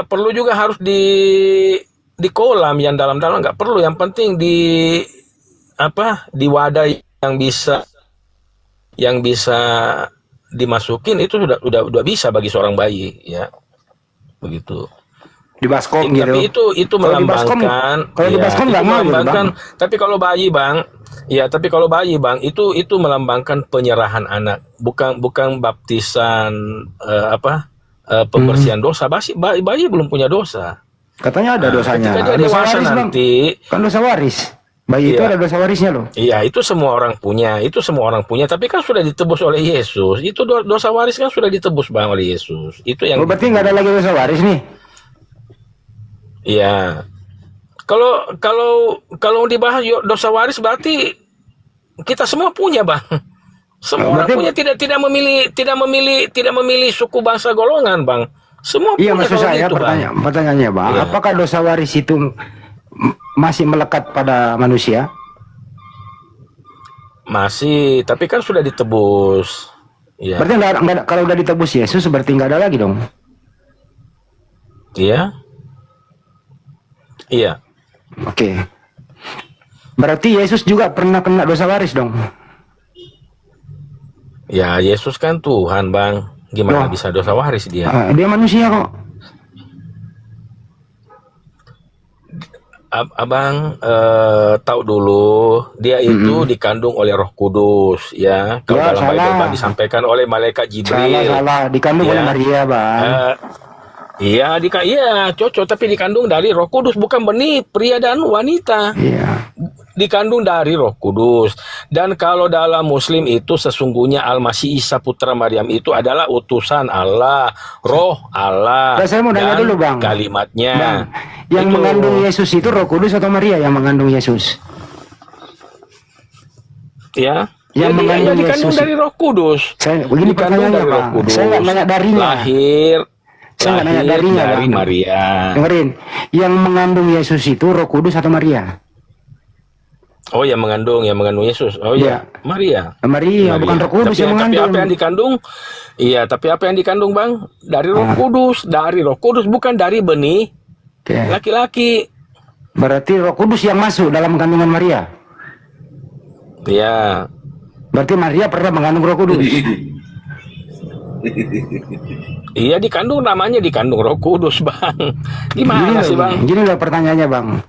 perlu juga harus di kolam yang dalam-dalam, nggak perlu. Yang penting di wadah yang bisa dimasukin, itu udah bisa bagi seorang bayi, ya, begitu. Di baskom gitu. Tapi itu melambangkan. Kalau di baskom nggak mau, Bang. Tapi kalau bayi, Bang, itu melambangkan penyerahan anak, bukan baptisan pembersihan dosa. Bayi belum punya dosa. Katanya ada dosanya. Ketika dia dewasa nanti, kan dosa waris. Bayi itu ada dosa warisnya loh. Iya, itu semua orang punya. Tapi kan sudah ditebus oleh Yesus. Itu dosa waris kan sudah ditebus, Bang, oleh Yesus. Itu yang. Berarti nggak ada lagi dosa waris nih. Iya. Kalau dibahas dosa waris, berarti kita semua punya, Bang. Semua orang punya, tidak memilih suku, bangsa, golongan, Bang. Semua iya, punya. maksud saya gitu, pertanyaannya, Bang, iya. Apakah dosa waris itu masih melekat pada manusia? Masih, tapi kan sudah ditebus. Ya. Berarti kalau udah ditebus Yesus, berarti nggak ada lagi dong? Iya. Iya. Oke. Berarti Yesus juga pernah kena dosa waris dong? Ya, Yesus kan Tuhan, Bang. Gimana bisa dosa waris dia? Dia manusia kok. Abang tahu dulu, dia itu dikandung oleh Roh Kudus, ya. Kalau dalam Bible disampaikan oleh malaikat Jibril. Salah. Dikandung oleh Maria, Bang. Iya, cocok, tapi dikandung dari Roh Kudus, bukan benih pria dan wanita. Iya. Dikandung dari Roh Kudus. Dan kalau dalam Muslim itu sesungguhnya Al-Masih Isa putra Maryam itu adalah utusan Allah, Roh Allah. Saya mau nanya dulu, Bang. Kalimatnya. Bang, yang itu mengandung Yesus itu Roh Kudus atau Maria yang mengandung Yesus? Ya. Yang dikandung dari Roh Kudus. Begini pertanyaannya, Bang. Saya nggak nanya darinya. Saya nggak nanya darinya, dari Bang. Maria. Dengerin, yang mengandung Yesus itu Roh Kudus atau Maria? Oh, yang mengandung Yesus. Oh ya, Maria, bukan Roh Kudus yang mengandung. Tapi apa yang dikandung? Iya, tapi apa yang dikandung, Bang? Dari Roh Kudus, bukan dari benih laki-laki. Berarti Roh Kudus yang masuk dalam kandungan Maria. Iya. Berarti Maria pernah mengandung Roh Kudus. Iya, namanya dikandung Roh Kudus, Bang. Gimana sih, Bang? Gini loh pertanyaannya, Bang.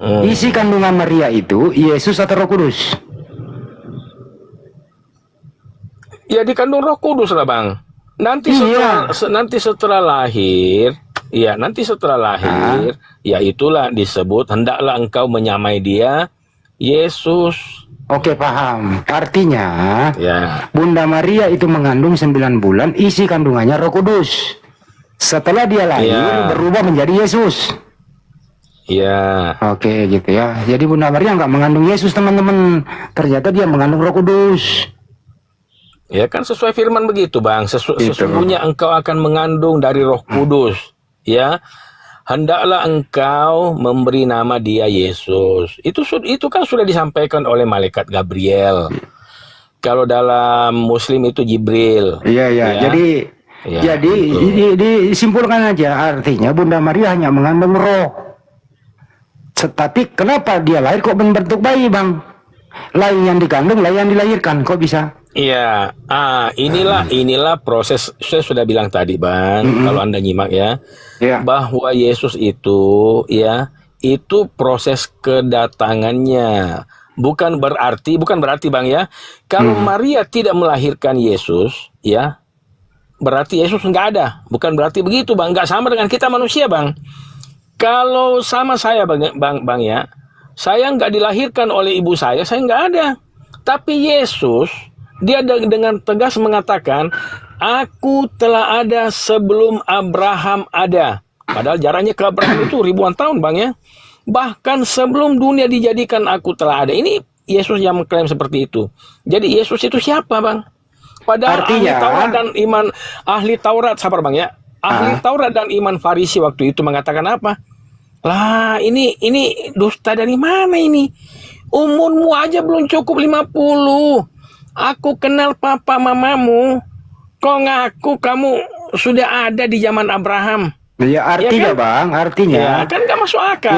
Isi kandungan Maria itu Yesus atau Roh Kudus? Ya, dikandung Roh Kudus lah, Bang. Nanti setelah lahir, ya itulah disebut hendaklah engkau menyamai dia Yesus. Oke, paham. Artinya, Bunda Maria itu mengandung 9 bulan, isi kandungannya Roh Kudus. Setelah dia lahir, berubah menjadi Yesus. Iya. Oke, gitu ya. Jadi Bunda Maria nggak mengandung Yesus, teman-teman. Ternyata dia mengandung Roh Kudus. Ya kan sesuai firman begitu, Bang. Sesungguhnya engkau akan mengandung dari Roh Kudus. Ya. Hendaklah engkau memberi nama dia Yesus. Itu kan sudah disampaikan oleh malaikat Gabriel. Kalau dalam Muslim itu Jibril. Iya. Jadi disimpulkan aja, artinya Bunda Maria hanya mengandung roh. Tetapi kenapa dia lahir kok berbentuk bayi, Bang? Lain yang dikandung, lain yang dilahirkan, kok bisa? Iya, inilah proses. Saya sudah bilang tadi, Bang, kalau Anda nyimak ya, bahwa Yesus itu itu proses kedatangannya. Bukan berarti Bang ya, kalau Maria tidak melahirkan Yesus, ya, berarti Yesus nggak ada. Bukan berarti begitu Bang, nggak sama dengan kita manusia Bang. Kalau sama saya Bang ya, saya nggak dilahirkan oleh ibu saya nggak ada. Tapi Yesus, dia dengan tegas mengatakan, aku telah ada sebelum Abraham ada. Padahal jaraknya ke Abraham itu ribuan tahun Bang ya. Bahkan sebelum dunia dijadikan aku telah ada. Ini Yesus yang mengklaim seperti itu. Jadi Yesus itu siapa Bang? Padahal Artinya, ahli Taurat dan iman, ahli Taurat, sabar Bang ya. Ahli Taurat dan iman Farisi waktu itu mengatakan apa? Lah ini dusta dari mana ini? Umurmu aja belum cukup 50. Aku kenal papa mamamu. Kok ngaku kamu sudah ada di zaman Abraham? Ya artinya Ya kan? Bang, artinya Ya kan gak masuk akal.